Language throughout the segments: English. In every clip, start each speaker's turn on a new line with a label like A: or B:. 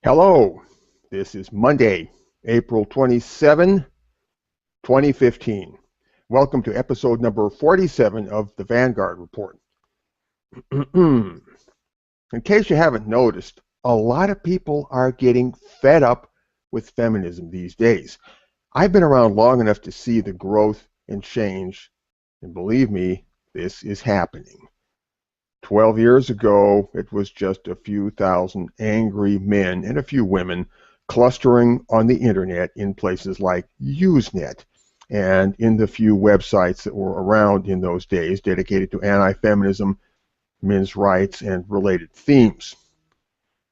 A: Hello, this is Monday, April 27, 2015. Welcome to episode number 47 of the Vanguard Report. In case you haven't noticed, a lot of people are getting fed up with feminism these days. I've been around long enough to see the growth and change, and believe me, this is happening. 12 years ago, it was just a few thousand angry men and a few women clustering on the internet in places like Usenet and in the few websites that were around in those days dedicated to anti-feminism, men's rights, and related themes.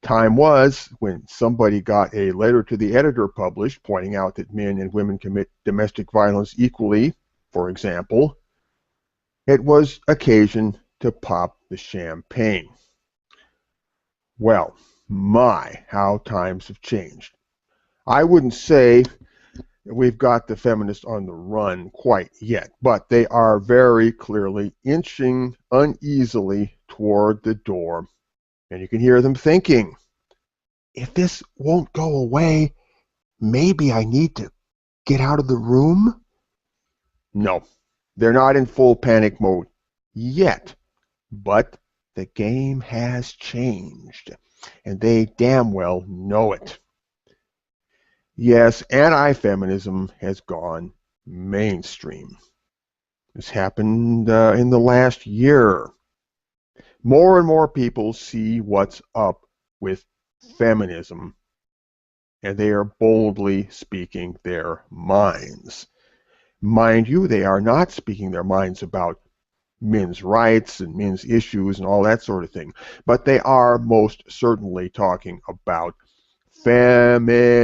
A: Time was when somebody got a letter to the editor published pointing out that men and women commit domestic violence equally, for example. It was occasion to pop the champagne. Well, my, how times have changed. I wouldn't say we've got the feminists on the run quite yet, but they are very clearly inching uneasily toward the door, and you can hear them thinking, if this won't go away, maybe I need to get out of the room? No, they're not in full panic mode yet. But the game has changed, and they damn well know it. Yes, anti-feminism has gone mainstream. This happened in the last year. More and more people see what's up with feminism, and they are boldly speaking their minds. Mind you, they are not speaking their minds about men's rights and men's issues and all that sort of thing. But they are most certainly talking about feminism.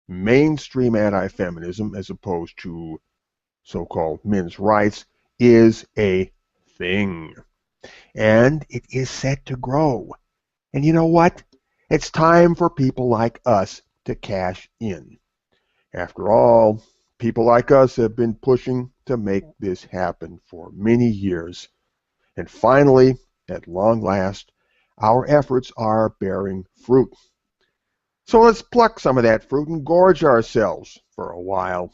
A: Mainstream anti-feminism, as opposed to so-called men's rights, is a thing. And it is set to grow. And you know what? It's time for people like us to cash in. After all, people like us have been pushing to make this happen for many years. And finally, at long last, our efforts are bearing fruit. So let's pluck some of that fruit and gorge ourselves for a while.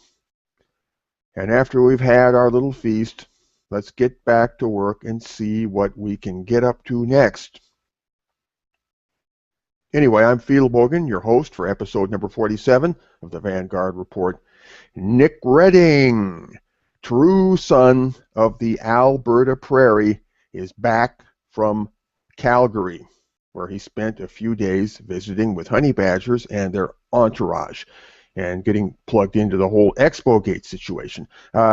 A: And after we've had our little feast, let's get back to work and see what we can get up to next. Anyway, I'm Fiedlebogen, your host for episode number 47 of the Vanguard Report. Nick Redding, true son of the Alberta Prairie, is back from Calgary, where he spent a few days visiting with honey badgers and their entourage and getting plugged into the whole Expo Gate situation.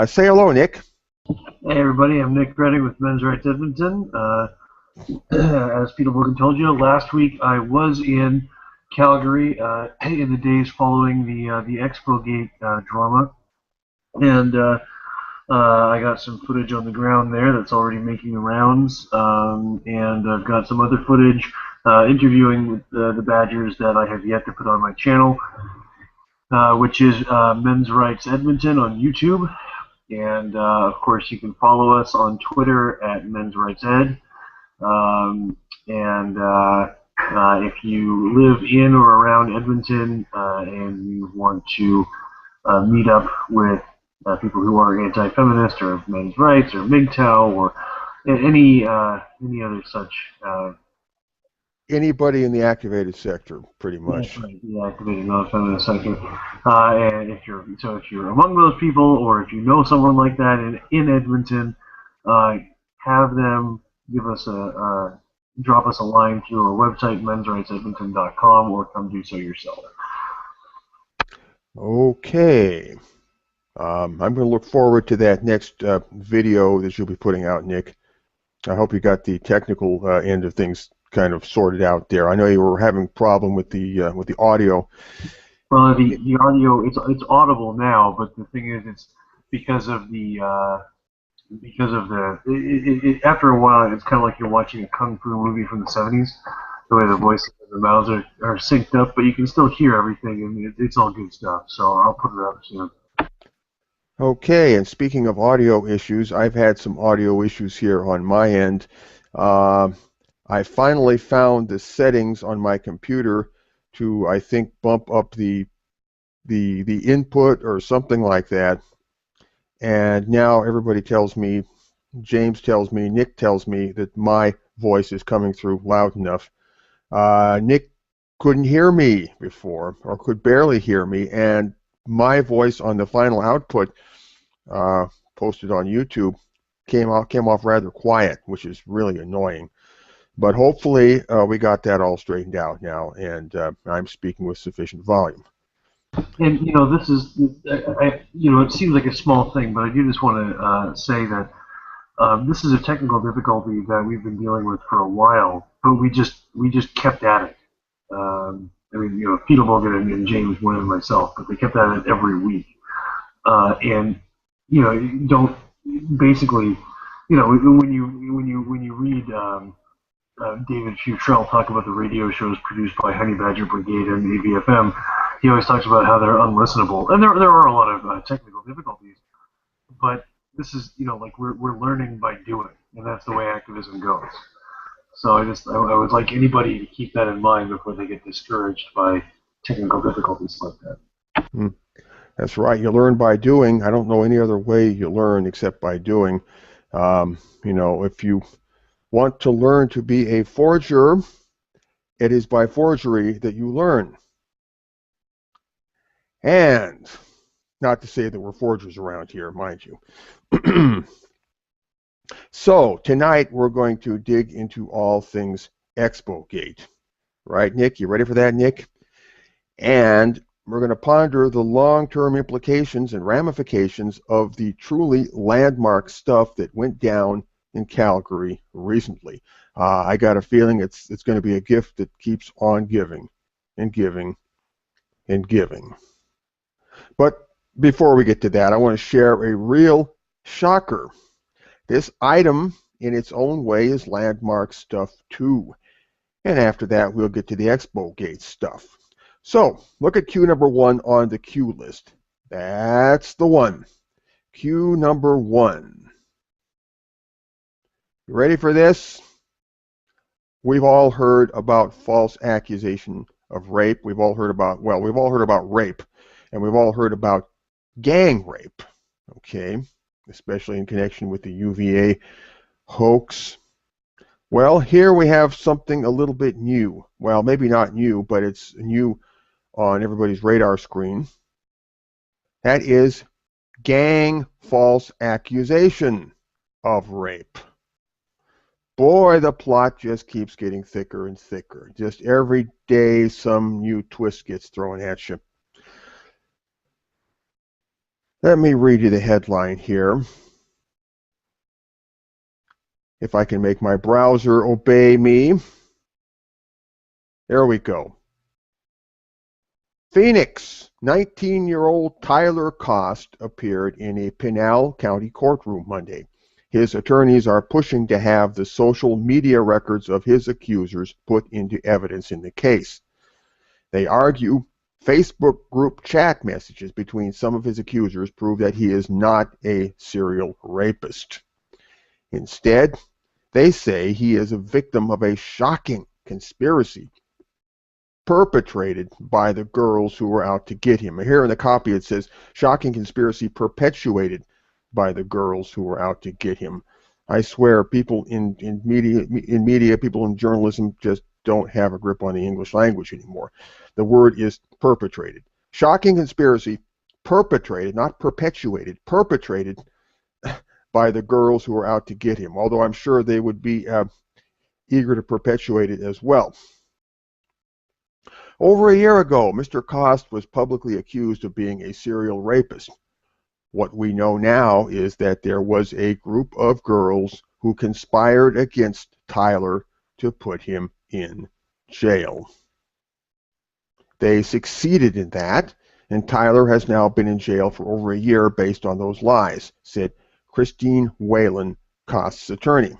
A: Say hello, Nick.
B: Hey everybody, I'm Nick Redding with Men's Rights Edmonton. As Peter Morgan told you, last week I was in Calgary in the days following the Expo Gate drama, and I got some footage on the ground there that's already making the rounds, and I've got some other footage interviewing with the Badgers that I have yet to put on my channel, which is Men's Rights Edmonton on YouTube. And of course, you can follow us on Twitter at Men's Rights Ed. If you live in or around Edmonton and you want to meet up with people who are anti-feminist or men's rights or MGTOW or any other such.
A: Anybody in the activated sector, pretty much.
B: Right, the activated non-feminist sector. And if you're among those people, or if you know someone like that in Edmonton, have them drop us a line through our website, mensrightsedmonton.com, or come do so yourself.
A: Okay. I'm going to look forward to that next video that you'll be putting out, Nick. I hope you got the technical end of things kind of sorted out there. I know you were having a problem with the audio.
B: Well, the audio, it's audible now, but the thing is, it's because of after a while, it's kind of like you're watching a kung fu movie from the 70s. The way the voices and the mouths are synced up, but you can still hear everything, and it's all good stuff. So I'll put it up soon.
A: Okay, and speaking of audio issues, I've had some audio issues here on my end. I finally found the settings on my computer to, I think, bump up the input or something like that. And now everybody tells me, James tells me, Nick tells me that my voice is coming through loud enough. Nick couldn't hear me before, or could barely hear me, and my voice on the final output posted on YouTube came off rather quiet, which is really annoying. But hopefully we got that all straightened out now, and I'm speaking with sufficient volume.
B: And this is, it seems like a small thing, but I do just want to say that this is a technical difficulty that we've been dealing with for a while, but we just kept at it. I mean, Peter Morgan and James Wynn and myself, but they kept at it every week. And don't basically, when you read David Futrell talk about the radio shows produced by Honey Badger Brigade and AVFM, he always talks about how they're unlistenable, and there are a lot of technical difficulties. But this is, like we're learning by doing, and that's the way activism goes. So I would like anybody to keep that in mind before they get discouraged by technical difficulties like that.
A: That's right. You learn by doing. I don't know any other way you learn except by doing. If you want to learn to be a forger, it is by forgery that you learn. And not to say that we're forgers around here, mind you. So tonight we're going to dig into all things Expo Gate. Right, Nick? You ready for that, Nick? And we're going to ponder the long-term implications and ramifications of the truly landmark stuff that went down in Calgary recently. I got a feeling it's going to be a gift that keeps on giving and giving and giving. But before we get to that, I want to share a real shocker. This item, in its own way, is landmark stuff too. And after that, we'll get to the Expo Gate stuff. So, look at cue number 1 on the cue list. That's the one. Cue number 1. You ready for this? We've all heard about false accusation of rape. We've all heard about rape. And we've all heard about gang rape. Okay? Especially in connection with the UVA hoax. Well, here we have something a little bit new. Well, maybe not new, but it's new on everybody's radar screen. That is gang false accusation of rape. Boy, the plot just keeps getting thicker and thicker. Just every day some new twist gets thrown at you. Let me read you the headline here. If I can make my browser obey me. There we go. Phoenix, 19-year-old Tyler Cost appeared in a Pinal County courtroom Monday. His attorneys are pushing to have the social media records of his accusers put into evidence in the case. They argue Facebook group chat messages between some of his accusers prove that he is not a serial rapist. Instead, they say he is a victim of a shocking conspiracy perpetrated by the girls who were out to get him. Here in the copy it says, shocking conspiracy perpetuated by the girls who were out to get him. I swear, people in media, people in journalism just don't have a grip on the English language anymore. The word is perpetrated. Shocking conspiracy perpetrated, not perpetuated, perpetrated by the girls who were out to get him, although I'm sure they would be eager to perpetuate it as well. Over a year ago, Mr. Cost was publicly accused of being a serial rapist. What we know now is that there was a group of girls who conspired against Tyler to put him in jail. They succeeded in that, and Tyler has now been in jail for over a year based on those lies, said Christine Whalen, Cost's attorney.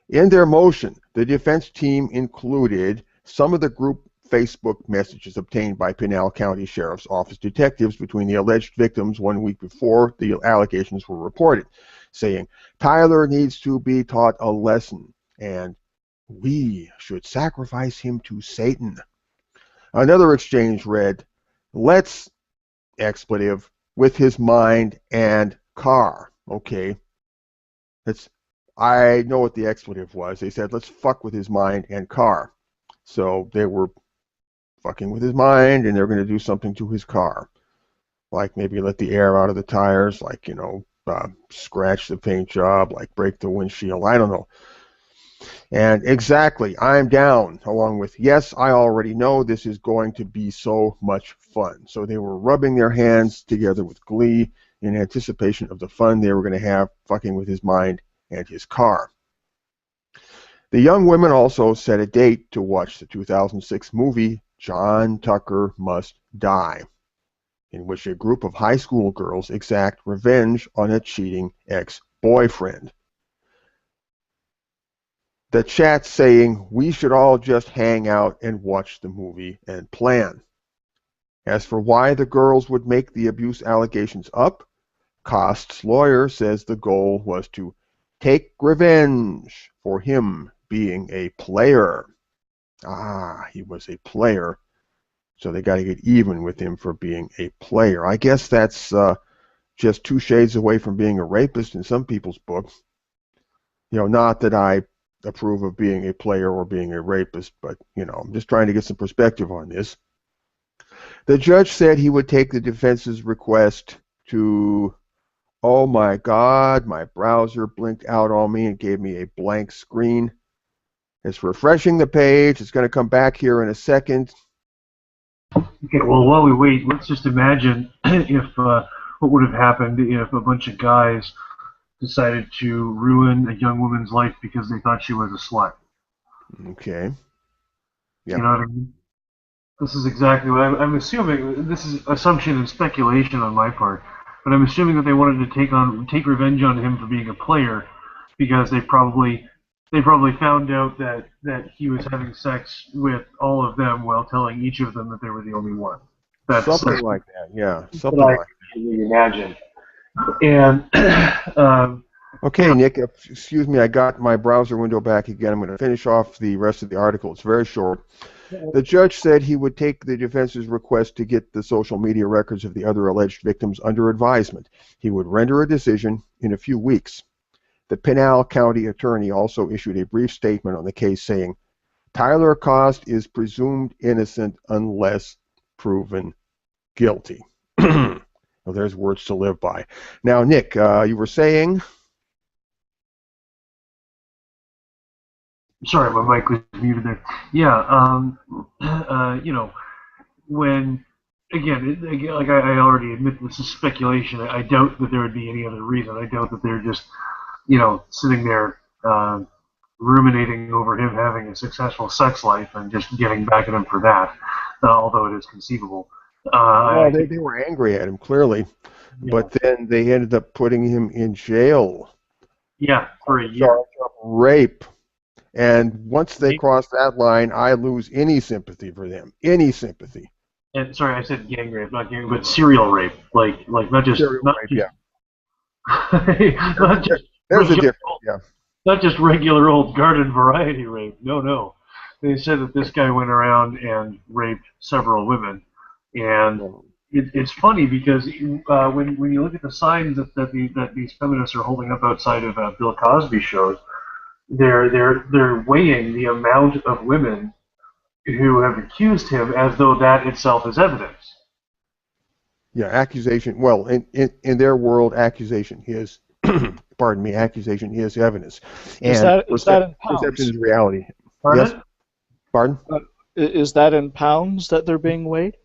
A: In their motion, the defense team included some of the group Facebook messages obtained by Pinal County Sheriff's Office detectives between the alleged victims 1 week before the allegations were reported, saying, Tyler needs to be taught a lesson, and we should sacrifice him to Satan. Another exchange read, let's expletive with his mind and car. Okay. I know what the expletive was. They said, let's fuck with his mind and car. So they were fucking with his mind, and they're going to do something to his car. Like maybe let the air out of the tires, like, scratch the paint job, like break the windshield. I don't know. And exactly, I'm down, along with, yes, I already know this is going to be so much fun. So they were rubbing their hands together with glee in anticipation of the fun they were going to have fucking with his mind and his car. The young women also set a date to watch the 2006 movie John Tucker Must Die, in which a group of high school girls exact revenge on a cheating ex-boyfriend. The chat saying, we should all just hang out and watch the movie and plan. As for why the girls would make the abuse allegations up, Cost's lawyer says the goal was to take revenge for him being a player. Ah, he was a player. So they got to get even with him for being a player. I guess that's just 2 shades away from being a rapist in some people's books. Not that I approve of being a player or being a rapist, but, I'm just trying to get some perspective on this. The judge said he would take the defense's request to, oh my God, my browser blinked out on me and gave me a blank screen. It's refreshing the page. It's going to come back here in a second.
B: Okay, well, while we wait, let's just imagine if what would have happened if a bunch of guys decided to ruin a young woman's life because they thought she was a slut.
A: Okay. Yeah.
B: You know what I mean? This is exactly what I'm assuming. This is assumption and speculation on my part, but I'm assuming that they wanted to take revenge on him for being a player because they probably found out that he was having sex with all of them while telling each of them that they were the only one.
A: That's something like that. Yeah, something like that.
B: Imagine. And
A: okay, Nick, excuse me, I got my browser window back again. I'm going to finish off the rest of the article. It's very short. The judge said he would take the defense's request to get the social media records of the other alleged victims under advisement. He would render a decision in a few weeks. The Pinal County attorney also issued a brief statement on the case saying, Tyler Cost is presumed innocent unless proven guilty. Well, there's words to live by. Now, Nick, you were saying?
B: Sorry, my mic was muted there. Yeah, when, again, like I already admit this is speculation. I doubt that there would be any other reason. I doubt that they're just, sitting there ruminating over him having a successful sex life and just getting back at him for that, although it is conceivable.
A: Well, they were angry at him, clearly. Yeah. But then they ended up putting him in jail.
B: Yeah, for a year.
A: Charge of rape. And once they cross that line, I lose any sympathy for them. Any sympathy.
B: And sorry, I said gang rape, not gang, but serial rape. Like not just
A: serial
B: not
A: rape,
B: just,
A: yeah.
B: not just
A: there's a difference, yeah.
B: Not just regular old garden variety rape. No. They said that this guy went around and raped several women, and it's funny because when you look at the signs that these feminists are holding up outside of Bill Cosby shows, they're weighing the amount of women who have accused him as though that itself is evidence.
A: Yeah, accusation. Well, in their world, accusation is, pardon me, accusation is evidence. And
C: is that in pounds?
A: Perception is reality.
B: Pardon?
A: Yes. Pardon?
C: Is that in pounds that they're being weighed?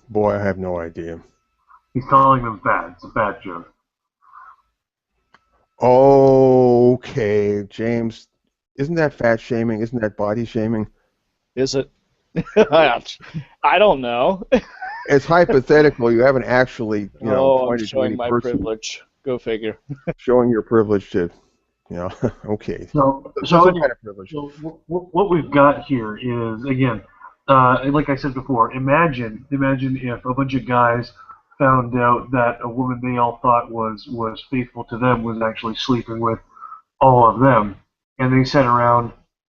A: Boy, I have no idea.
B: He's calling them fat. It's a fat joke.
A: Okay, James. Isn't that fat shaming? Isn't that body shaming?
C: Is it? I don't know.
A: It's hypothetical. You haven't actually,
C: I'm showing my privilege. Go figure.
A: Showing your privilege to, okay.
B: So
A: kind of privilege.
B: So what we've got here is, again, like I said before, imagine if a bunch of guys found out that a woman they all thought was faithful to them was actually sleeping with all of them, and they sat around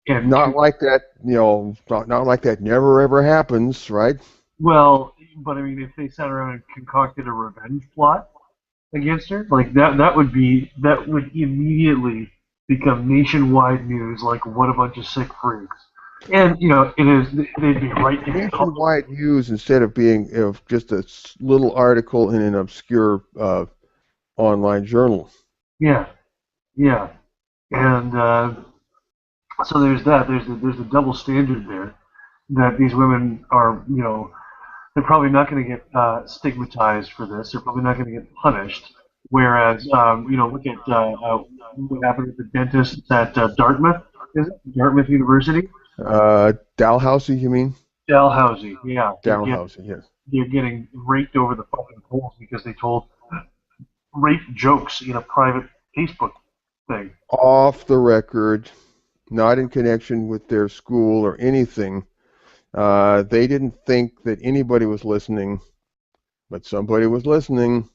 B: and
A: Not like that, not like that never ever happens, right?
B: well, but I mean, if they sat around and concocted a revenge plot against her, like that would immediately become nationwide news. Like, what a bunch of sick freaks. And it is. They'd be right in the
A: Nationwide news instead of being just a little article in an obscure online journal.
B: Yeah, yeah, and so there's that. There's a double standard there that these women are. They're probably not going to get stigmatized for this. They're probably not going to get punished. Whereas, look at what happened with the dentist at Dartmouth. Is it Dartmouth University?
A: Dalhousie, you mean?
B: Dalhousie, yeah.
A: Dalhousie, yes.
B: They're getting raked over the fucking coals because they told rape jokes in a private Facebook thing.
A: Off the record, not in connection with their school or anything. They didn't think that anybody was listening, but somebody was listening.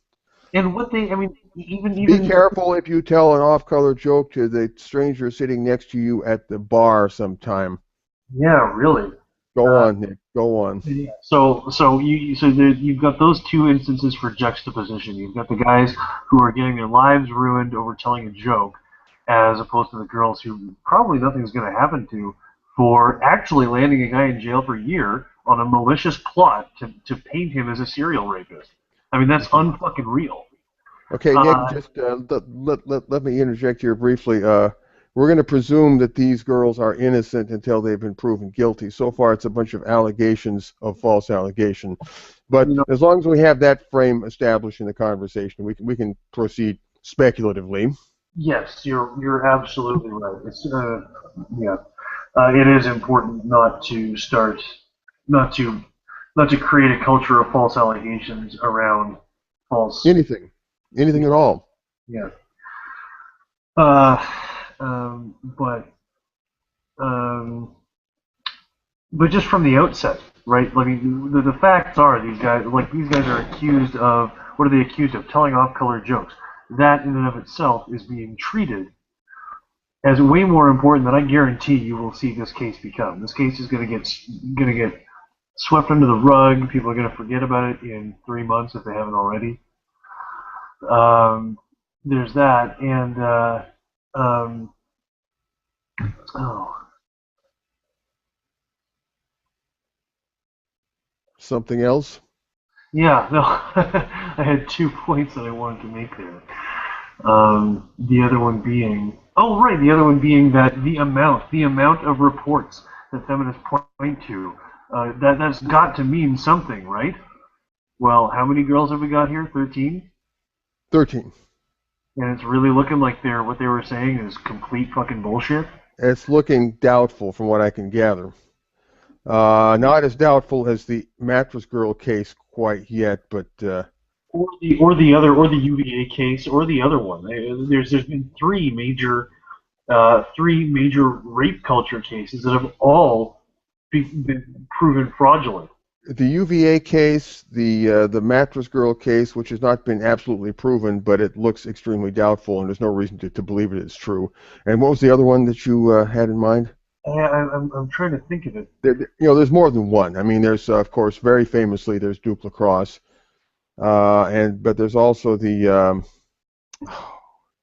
B: And what they, I mean, even
A: Be careful if you tell an off-color joke to the stranger sitting next to you at the bar sometime.
B: Yeah, really.
A: Go on, Nick. Go on.
B: Yeah. So you've got those two instances for juxtaposition. You've got the guys who are getting their lives ruined over telling a joke, as opposed to the girls who probably nothing's going to happen to for actually landing a guy in jail for a year on a malicious plot to paint him as a serial rapist. I mean, that's unfucking real.
A: Okay, Nick, just let me interject here briefly. We're going to presume that these girls are innocent until they've been proven guilty. So far, it's a bunch of allegations of false allegation. But as long as we have that frame established in the conversation, we can proceed speculatively.
B: Yes, you're absolutely right. It's it is important not to create a culture of false allegations around false
A: anything at all.
B: Yeah. But just from the outset, right? I mean, the facts are these guys are accused of, what are they accused of? Telling off-color jokes. That in and of itself is being treated as way more important than I guarantee you will see this case become. This case is going to get swept under the rug. People are going to forget about it in 3 months if they haven't already. There's that, and
A: Something else?
B: Yeah, no, I had 2 points that I wanted to make there. The other one being, that the amount of reports that feminists point to, that's got to mean something, right? Well, how many girls have we got here? 13?
A: 13.
B: And it's really looking like what they were saying is complete fucking bullshit?
A: It's looking doubtful from what I can gather. Not as doubtful as the mattress girl case quite yet, but
B: or the UVA case, or the other one. There's been three major rape culture cases that have all been proven fraudulent.
A: The UVA case, the mattress girl case, which has not been absolutely proven, but it looks extremely doubtful, and there's no reason to believe it is true. And what was the other one that you had in mind?
B: I'm trying to think of it.
A: There's more than one. I mean, there's of course very famously there's Duplicross, but there's also the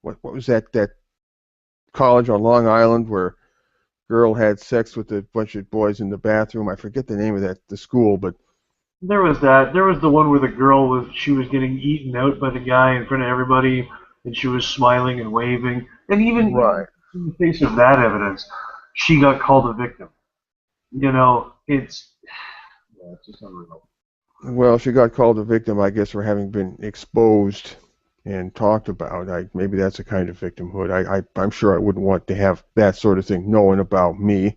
A: what was that college on Long Island where girl had sex with a bunch of boys in the bathroom. I forget the name of the school, but
B: there was that. There was the one where the girl was
A: getting
B: eaten out by the guy in front of everybody, and she was smiling and waving, and even in the face of that evidence, she got called a victim. It's just unreal.
A: Well, she got called a victim, I guess, for having been exposed and talked about. Maybe that's a kind of victimhood. I'm sure I wouldn't want to have that sort of thing known about me.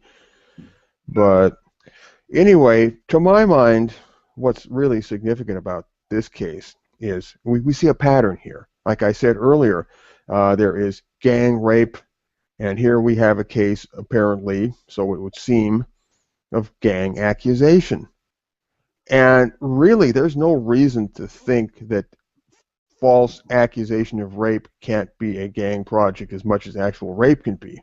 A: But anyway, to my mind, what's really significant about this case is we see a pattern here. Like I said earlier, there is gang rape, and here we have a case, apparently, so it would seem, of gang accusation. And really, there's no reason to think that false accusation of rape can't be a gang project as much as actual rape can be.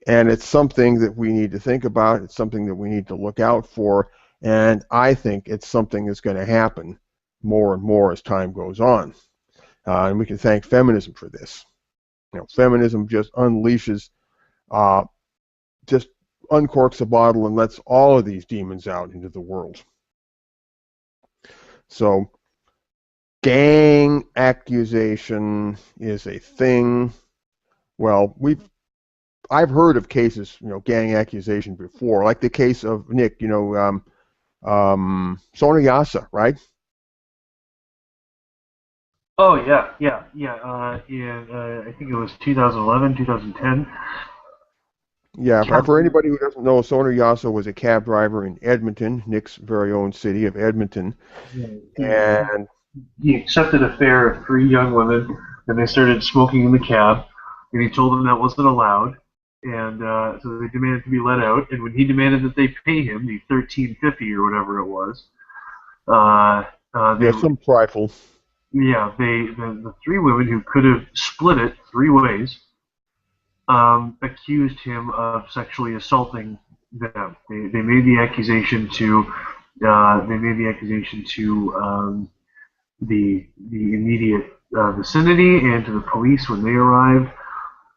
A: And it's something that we need to think about. It's something that we need to look out for. And I think it's something that's going to happen more and more as time goes on. And we can thank feminism for this. Feminism just unleashes, just uncorks a bottle and lets all of these demons out into the world. So, gang accusation is a thing. Well, I've heard of cases, gang accusation before, like the case of Nick, Sona Yasa, right?
B: Oh yeah. I think it was 2011, 2010.
A: Yeah, for anybody who doesn't know, Sona Yasa was a cab driver in Edmonton, Nick's very own city of Edmonton, and
B: he accepted a fare of 3 young women, and they started smoking in the cab, and he told them that wasn't allowed, and so they demanded to be let out. And when he demanded that they pay him the $13.50 or whatever it was,
A: some trifle.
B: Yeah, the 3 women who could have split it 3 ways accused him of sexually assaulting them. They made the accusation to the immediate vicinity and to the police when they arrived.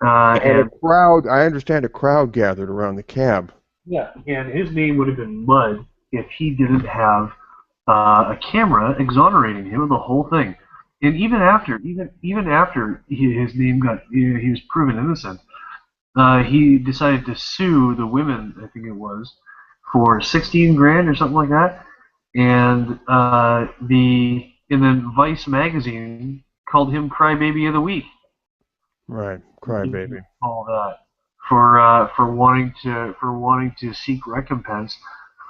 A: And a crowd, I understand a crowd gathered around the cab.
B: Yeah, and his name would have been mud if he didn't have a camera exonerating him of the whole thing. And even after his name he was proven innocent, he decided to sue the women, I think it was, for 16 grand or something like that. And then Vice magazine called him Crybaby of the Week.
A: Right, Crybaby.
B: All that for wanting to seek recompense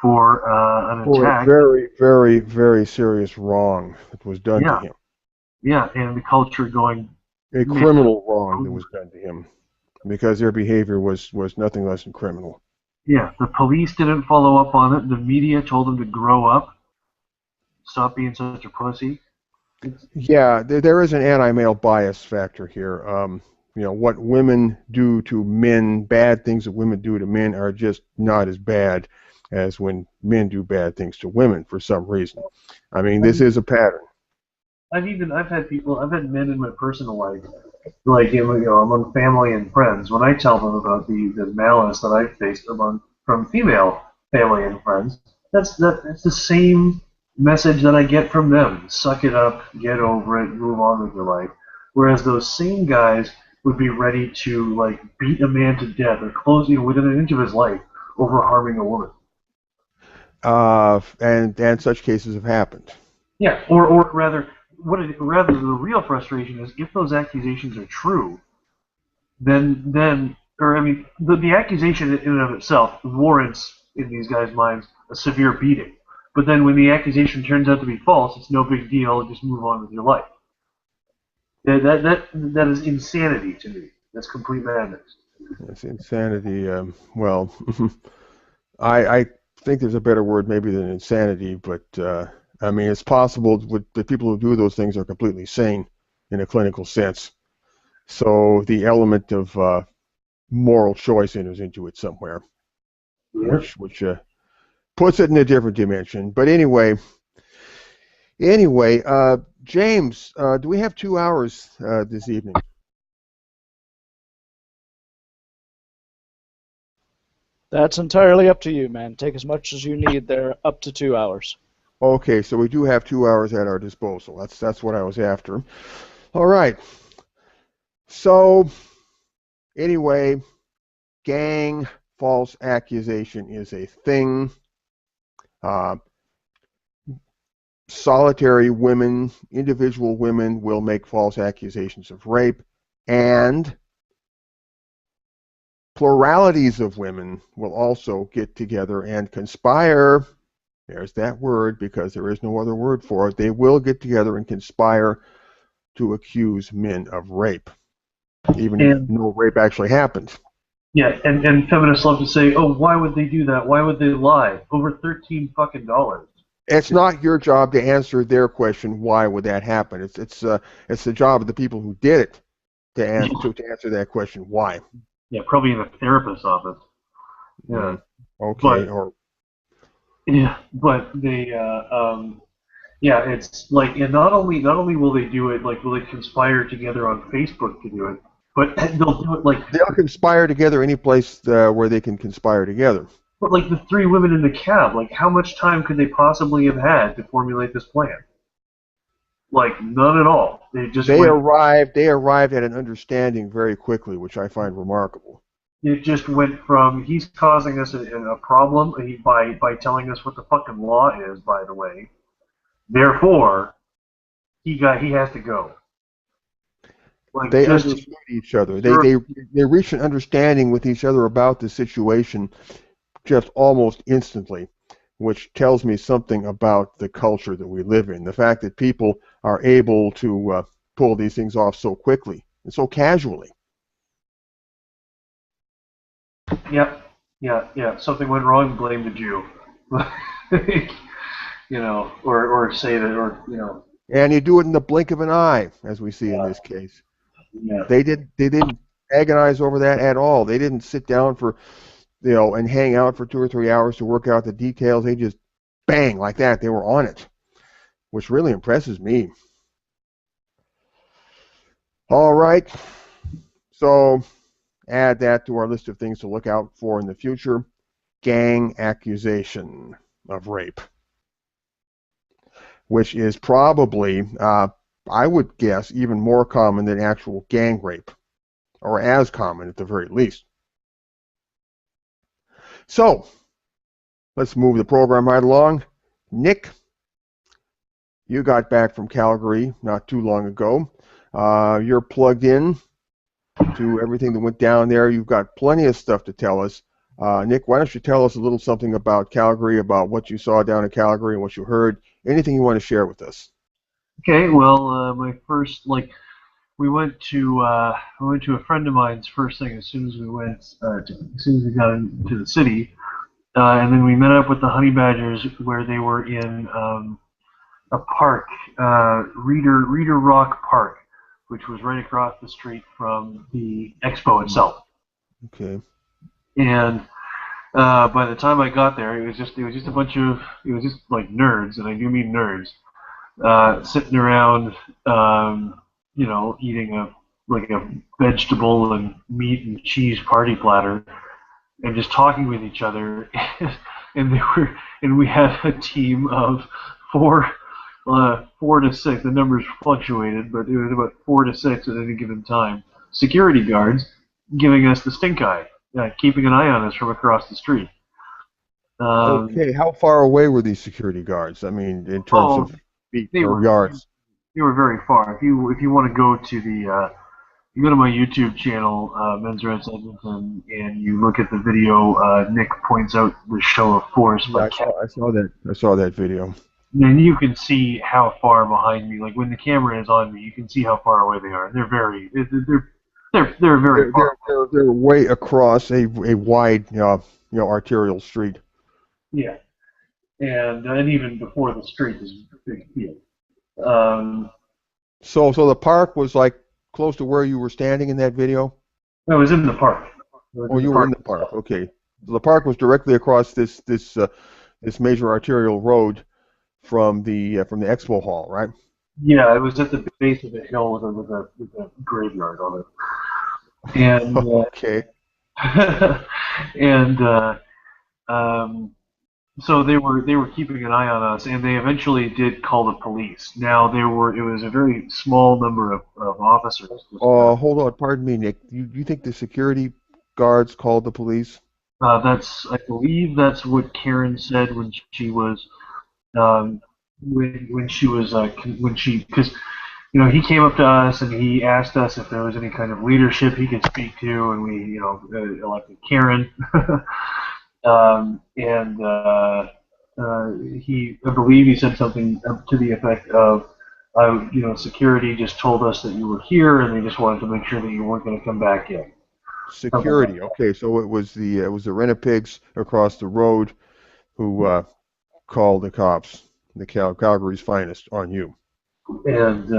B: for an attack.
A: A very, very, very serious wrong that was done to him.
B: Yeah, and the culture going
A: a criminal wrong that was done to him, because their behavior was nothing less than criminal.
B: Yeah, the police didn't follow up on it. The media told them to grow up, stop being such a pussy.
A: Yeah, there is an anti-male bias factor here. What women do to men, bad things that women do to men are just not as bad as when men do bad things to women for some reason. I mean, this is a pattern.
B: I've had men in my personal life, like among family and friends, when I tell them about the malice that I've faced from female family and friends, that's the same message that I get from them. Suck it up, get over it, move on with your life. Whereas those same guys would be ready to beat a man to death or close within an inch of his life over harming a woman.
A: And such cases have happened.
B: Yeah, or rather the real frustration is if those accusations are true, then the accusation in and of itself warrants in these guys' minds a severe beating. But then when the accusation turns out to be false, it's no big deal. Just move on with your life. That is insanity to me. That's complete madness.
A: It's insanity. Well, I think there's a better word maybe than insanity, but I mean, it's possible the people who do those things are completely sane in a clinical sense. So the element of moral choice enters into it somewhere,
B: Yeah.
A: which puts it in a different dimension. But anyway, James, do we have 2 hours this evening?
C: That's entirely up to you, man. Take as much as you need there, up to 2 hours.
A: Okay, so we do have 2 hours at our disposal. That's what I was after. All right. So anyway, gang false accusation is a thing. Solitary women, individual women will make false accusations of rape, and pluralities of women will also get together and conspire. There's that word, because there is no other word for it. They will get together and conspire to accuse men of rape, even if no rape actually happened.
B: Yeah, and feminists love to say, oh, why would they do that? Why would they lie? Over $13 fucking dollars.
A: It's not your job to answer their question. Why would that happen? It's the job of the people who did it to answer that question. Why?
B: Yeah, probably in a therapist's office. Yeah,
A: Okay.
B: but
A: Or
B: yeah, but they yeah, it's like, and not only will they do it, like, will they conspire together on Facebook to do it, but they'll do it like,
A: they'll conspire together any place where they can conspire together.
B: but like the three women in the cab. Like, how much time could they possibly have had to formulate this plan? Like, none at all. They just
A: They
B: went.
A: arrived. They arrived at an understanding very quickly, which I find remarkable.
B: It just went from, he's causing us a problem by telling us what the fucking law is, by the way. Therefore, he has to go. Like,
A: They
B: just
A: understood each other. They reached an understanding with each other about the situation just almost instantly, which tells me something about the culture that we live in. The fact that people are able to pull these things off so quickly and so casually.
B: yeah. Something went wrong, blame the Jew. Or say that, or
A: And you do it in the blink of an eye, as we see in this case.
B: yeah.
A: They didn't agonize over that at all. They didn't sit down for and hang out for 2 or 3 hours to work out the details. They just bang like that. They were on it, which really impresses me. All right, so add that to our list of things to look out for in the future. Gang accusation of rape, which is probably, I would guess, even more common than actual gang rape, or as common at the very least. So, let's move the program right along. Nick, you got back from Calgary not too long ago. You're plugged in to everything that went down there. You've got plenty of stuff to tell us. Nick, why don't you tell us a little something about Calgary, about what you saw down in Calgary and what you heard, anything you want to share with us.
B: Okay, well, my first, like, we went to a friend of mine's first thing as soon as we got into the city, and then we met up with the Honey Badgers where they were in a park, Reader Rock Park, which was right across the street from the expo itself.
A: Okay.
B: And by the time I got there, it was just like nerds, and I do mean nerds, sitting around, eating a vegetable and meat and cheese party platter, and just talking with each other. And we had a team of four to six. The numbers fluctuated, but it was about 4 to 6 at any given time. Security guards giving us the stink eye, keeping an eye on us from across the street.
A: Okay, how far away were these security guards? I mean, in terms of feet or yards?
B: They were very far. If you want to go to you go to my YouTube channel, Men's Rights Edmonton, and you look at the video. Nick points out the show of force.
A: Yeah, I saw that. I saw that video.
B: And you can see how far behind me. Like when the camera is on me, you can see how far away they are. They're very far.
A: They're way across a wide arterial street.
B: Yeah, and even before the street is a big field.
A: So the park was like close to where you were standing in that video?
B: I was in the park.
A: Oh, you were in the park. Okay. So the park was directly across this major arterial road from the expo hall, right?
B: Yeah, it was at the base of the hill with a graveyard on it. And
A: okay.
B: And so they were keeping an eye on us, and they eventually did call the police. Now it was a very small number of officers.
A: Hold on, pardon me, Nick. You think the security guards called the police?
B: I believe that's what Karen said when she was because he came up to us and he asked us if there was any kind of leadership he could speak to, and we elected Karen. I believe he said something to the effect of, security just told us that you were here and they just wanted to make sure that you weren't going to come back in.
A: Security. Okay, so it was the Renopigs across the road who called the cops, the Calgary's finest, on you.
B: And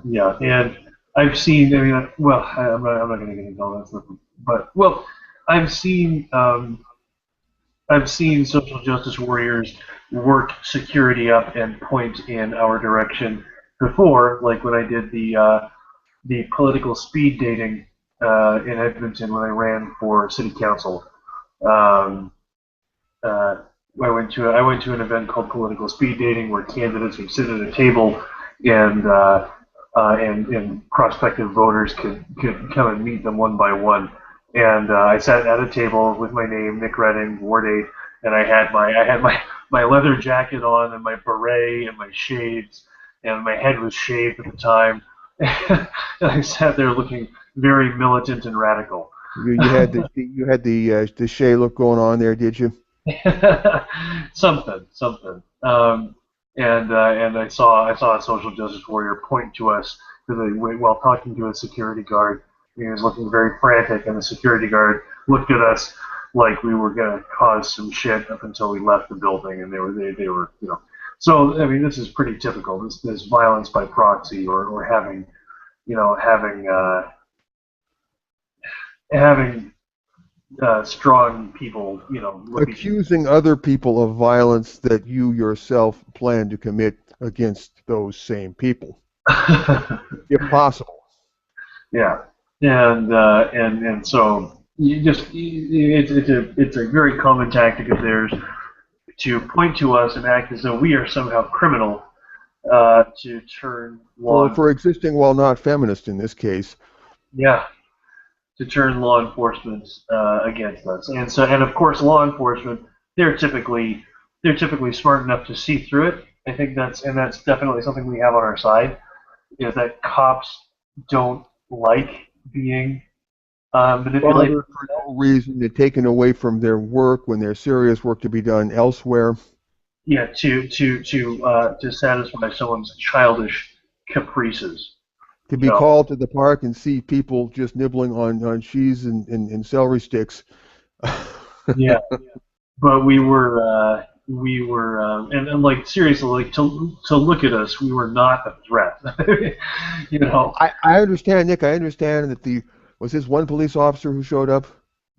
B: yeah, and I've seen. I mean, well, I'm not going to get into all that stuff, but well, I've seen I've seen social justice warriors work security up and point in our direction before, like when I did the political speed dating in Edmonton when I ran for city council. Um, uh, I went to an event called political speed dating where candidates would sit at a table and and prospective voters could come and meet them one by one. And I sat at a table with my name, Nick Redding, Ward 8, and I had my leather jacket on and my beret and my shades, and my head was shaved at the time. And I sat there looking very militant and radical.
A: You had the Shay look going on there, did you?
B: something. And I saw a social justice warrior point to us while talking to a security guard. He was looking very frantic, and the security guard looked at us like we were going to cause some shit up until we left the building, and they were you know. So I mean, this is pretty typical. This violence by proxy, or having having strong people,
A: Accusing other people of violence that you yourself plan to commit against those same people, if possible.
B: Yeah, and so it's a very common tactic of theirs to point to us and act as though we are somehow criminal, to turn law
A: For existing while not feminist in this case.
B: yeah, to turn law enforcement against us. And of course law enforcement, they're typically smart enough to see through it. I think that's definitely something we have on our side, is that cops don't like being manipulated.
A: Bothered for no reason, they're taken away from their work when there's serious work to be done elsewhere.
B: Yeah, to satisfy someone's childish caprices.
A: To be called to the park and see people just nibbling on cheese and celery sticks.
B: Yeah, but we were and like seriously, like to look at us, we were not a threat.
A: I understand, Nick. I understand that was this one police officer who showed up?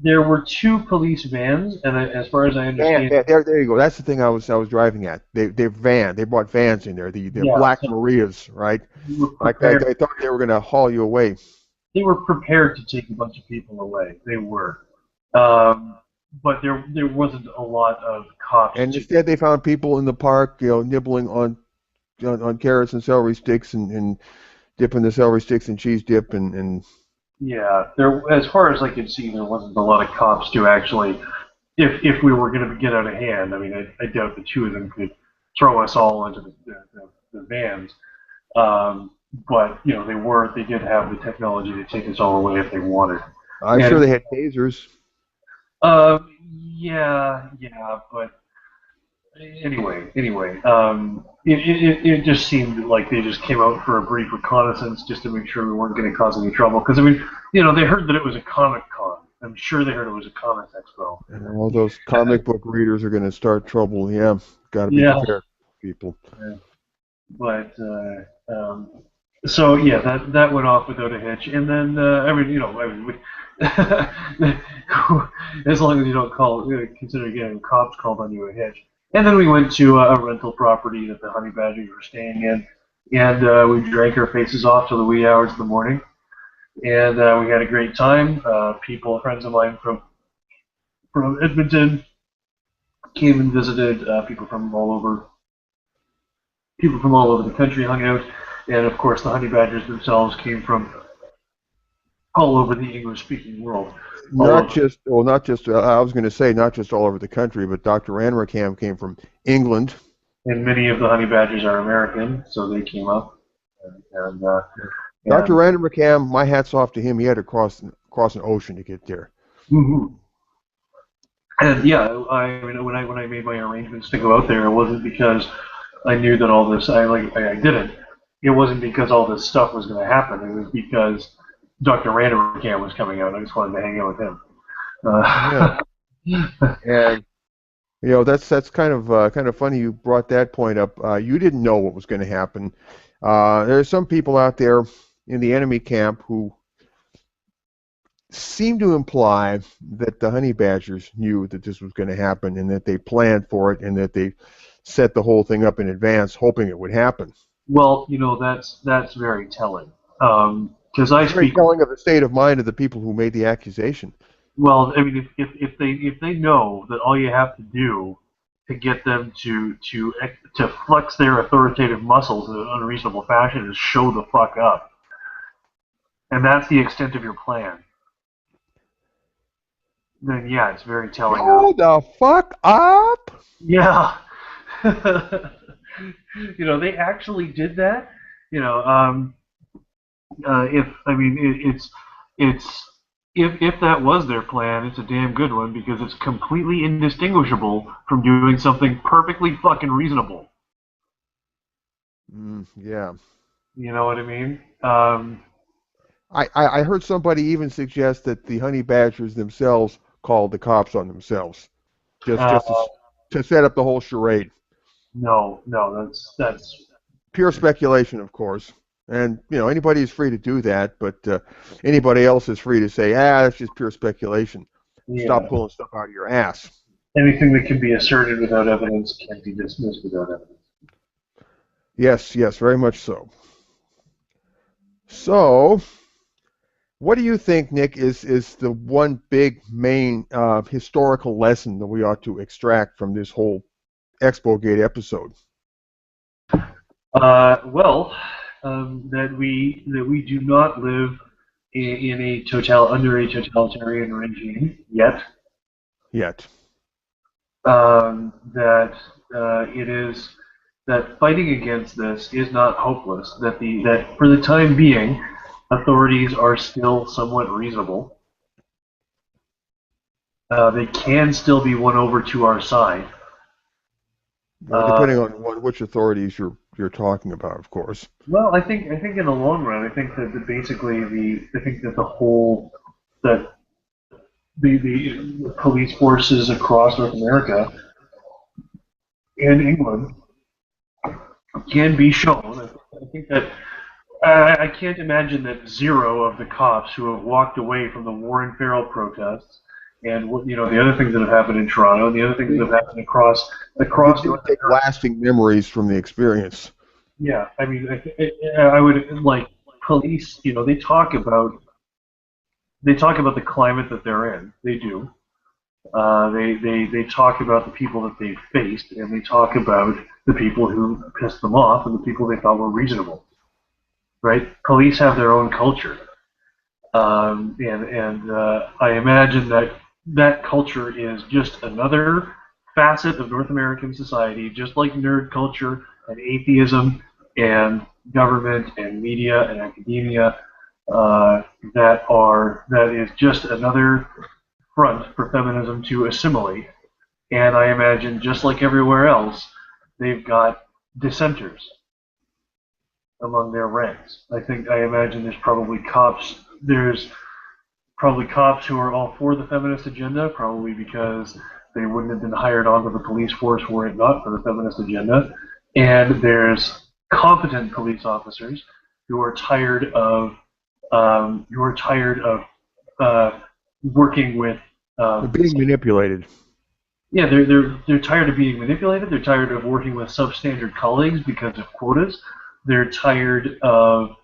B: There were 2 police vans, and as far as I understand,
A: there you go. That's the thing I was driving at. They brought vans in there. The Black Marias, right? I thought they were going to haul you away.
B: They were prepared to take a bunch of people away. They were, but there wasn't a lot of cops.
A: And instead, they found people in the park, nibbling on carrots and celery sticks and dipping the celery sticks in cheese dip and.
B: Yeah, as far as I could see, there wasn't a lot of cops to actually, if we were going to get out of hand. I mean, I doubt the 2 of them could throw us all into the vans. But they did have the technology to take us all away if they wanted.
A: I'm sure they had tasers.
B: Yeah, but anyway, it just seemed like they just came out for a brief reconnaissance just to make sure we weren't going to cause any trouble. Because I mean, they heard that it was a Comic Con. I'm sure they heard it was a Comics Expo.
A: And all those comic book readers are going to start trouble. Yeah, got to be prepared, people.
B: Yeah. But so yeah, that went off without a hitch. And then as long as you don't consider getting cops called on you a hitch. And then we went to a rental property that the honey badgers were staying in, and we drank our faces off till the wee hours of the morning, and we had a great time. Friends of mine from Edmonton came and visited. People from all over the country hung out, and of course the honey badgers themselves came from all over the English-speaking world.
A: I was going to say not just all over the country, but Dr. Anrakam came from England.
B: And many of the honey badgers are American, so they came up.
A: Dr. Anrakam, my hat's off to him. He had to cross an ocean to get there.
B: Mm-hmm. And yeah, when I made my arrangements to go out there, it wasn't because I knew that all this. I didn't. It wasn't because all this stuff was going to happen. It was because Dr. Randamer was coming out. I just wanted to hang out with him. Uh,
A: And that's kind of funny you brought that point up. You didn't know what was going to happen. There are some people out there in the enemy camp who seem to imply that the honey badgers knew that this was going to happen and that they planned for it and that they set the whole thing up in advance, hoping it would happen.
B: well, that's very telling. Because I
A: It's very
B: speak.
A: telling of the state of mind of the people who made the accusation.
B: Well, I mean, if they know that all you have to do to get them to flex their authoritative muscles in an unreasonable fashion is show the fuck up, and that's the extent of your plan, then yeah, it's very telling.
A: Show the fuck up?
B: Yeah. They actually did that. It's if that was their plan, it's a damn good one because it's completely indistinguishable from doing something perfectly fucking reasonable.
A: Yeah.
B: You know what I mean?
A: I heard somebody even suggest that the honey badgers themselves called the cops on themselves, just to set up the whole charade.
B: No, that's
A: Pure speculation, of course. And anybody is free to do that, but anybody else is free to say, that's just pure speculation.
B: yeah.
A: Stop pulling stuff out of your ass.
B: Anything that can be asserted without evidence can't be dismissed without evidence.
A: Yes, very much so. So, what do you think, Nick, is the one big main historical lesson that we ought to extract from this whole Expo Gate episode?
B: That we do not live under a totalitarian regime yet. That fighting against this is not hopeless. That for the time being, authorities are still somewhat reasonable. They can still be won over to our side.
A: Depending on which authorities you're talking about, of course.
B: Well, I think in the long run, I think that the police forces across North America and England can be shown. I think that I can't imagine that zero of the cops who have walked away from the Warren Farrell protests and the other things that have happened in Toronto and the other things that have happened across
A: North take lasting memories from the experience.
B: Yeah, I mean, I would like police. They talk about the climate that they're in. They do. They talk about the people that they faced, and they talk about the people who pissed them off and the people they thought were reasonable. Right? Police have their own culture, and I imagine that culture is just another facet of North American society, just like nerd culture and atheism and government and media and academia. That is just another front for feminism to assimilate. And I imagine, just like everywhere else, they've got dissenters among their ranks. I imagine there's probably cops. There's probably cops who are all for the feminist agenda, probably because they wouldn't have been hired onto the police force were it not for the feminist agenda. And there's competent police officers who are tired of working with
A: being manipulated.
B: Yeah, they're tired of being manipulated. They're tired of working with substandard colleagues because of quotas. They're tired of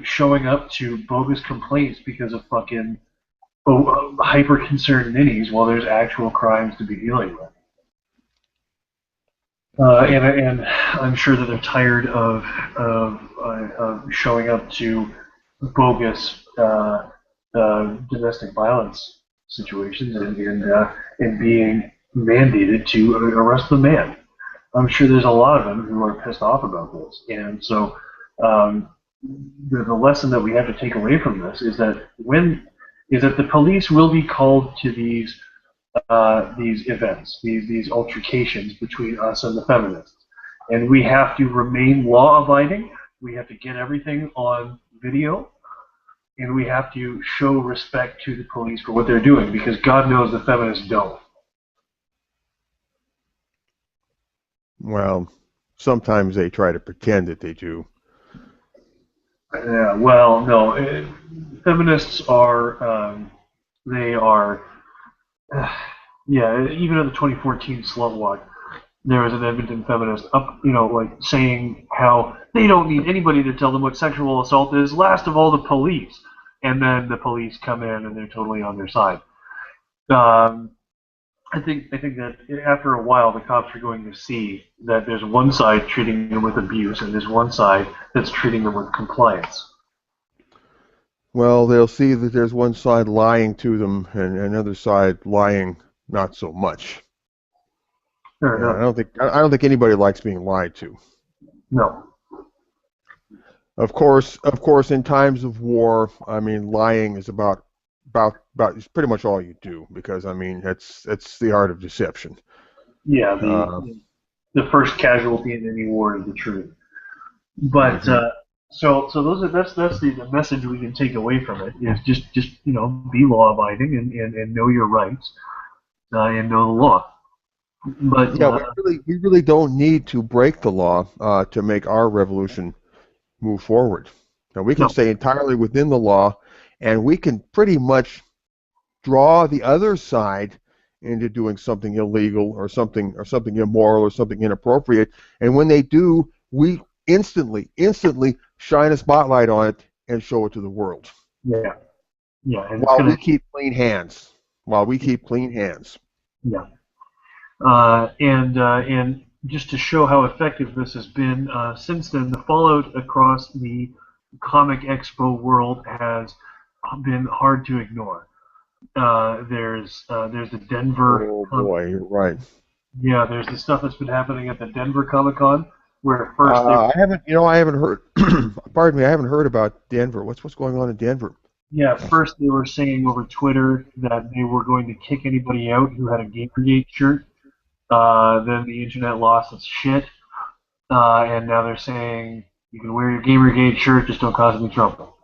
B: showing up to bogus complaints because of fucking hyper concerned ninnies while there's actual crimes to be dealing with. And I'm sure that they're tired of showing up to bogus domestic violence situations and being mandated to arrest the man. I'm sure there's a lot of them who are pissed off about this, and so the lesson that we have to take away from this is that the police will be called to these events, these altercations between us and the feminists, and we have to remain law-abiding. We have to get everything on video, and we have to show respect to the police for what they're doing, because God knows the feminists don't.
A: Well, sometimes they try to pretend that they do.
B: Yeah, well, no, feminists are, they are, yeah, even at the 2014 Slut Walk, there was an Edmonton feminist up, like saying how they don't need anybody to tell them what sexual assault is, last of all the police. And then the police come in and they're totally on their side. Um, I think that after a while the cops are going to see that there's one side treating them with abuse and there's one side that's treating them with compliance.
A: Well, they'll see that there's one side lying to them and another side lying not so much.
B: Fair
A: And
B: enough.
A: I don't think anybody likes being lied to.
B: No.
A: Of course, in times of war, I mean, lying is about it's pretty much all you do, because I mean, it's the art of deception.
B: Yeah,
A: Uh,
B: the first casualty in any war is the truth. But so that's the message we can take away from it is just be law abiding and know your rights and know the law. But
A: yeah, we really don't need to break the law to make our revolution move forward. Now, we can
B: no,
A: stay entirely within the law, and we can pretty much draw the other side into doing something illegal or something immoral or something inappropriate. And when they do, we instantly shine a spotlight on it and show it to the world.
B: yeah, and
A: While we keep clean hands.
B: Yeah, and just to show how effective this has been, since then the fallout across the comic expo world has been hard to ignore. There's the Denver.
A: Oh boy, you're right.
B: Yeah, there's the stuff that's been happening at the Denver Comic Con, where first they.
A: I haven't heard. Pardon me, I haven't heard about Denver. What's going on in Denver?
B: Yeah, first they were saying over Twitter that they were going to kick anybody out who had a Gamergate shirt. Then the internet lost its shit, and now they're saying you can wear your Gamergate shirt, just don't cause any trouble.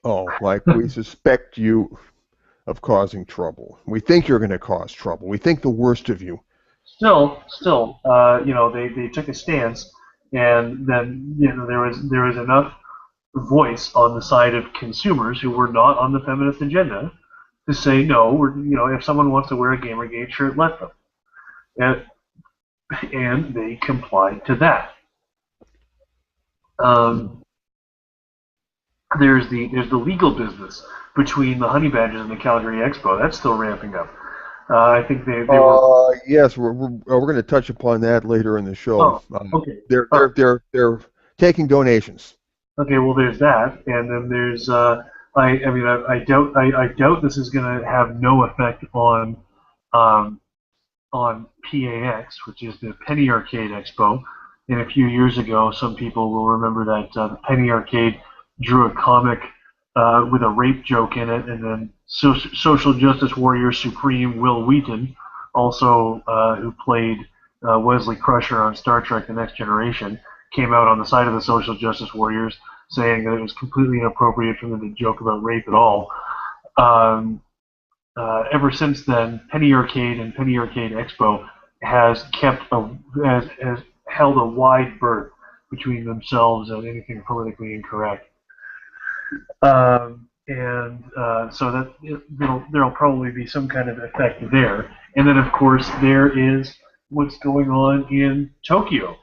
A: Oh, like we suspect you of causing trouble. We think you're going to cause trouble. We think the worst of you.
B: Still, they took a stance, and then there was enough voice on the side of consumers who were not on the feminist agenda to say no. If someone wants to wear a Gamergate shirt, let them, and they complied to that. There's the legal business between the Honey Badgers and the Calgary Expo. That's still ramping up. I think they were.
A: Yes, we're going to touch upon that later in the show.
B: Oh, okay.
A: They're taking donations.
B: Okay, well, there's that, and then there's I doubt this is going to have no effect on PAX, which is the Penny Arcade Expo. And a few years ago, some people will remember that the Penny Arcade drew a comic with a rape joke in it, and then social justice warrior supreme Will Wheaton, also who played Wesley Crusher on Star Trek: The Next Generation, came out on the side of the social justice warriors, saying that it was completely inappropriate for them to joke about rape at all. Ever since then, Penny Arcade and Penny Arcade Expo has held a wide berth between themselves and anything politically incorrect. So that there'll probably be some kind of effect there. And then, of course, there is what's going on in Tokyo.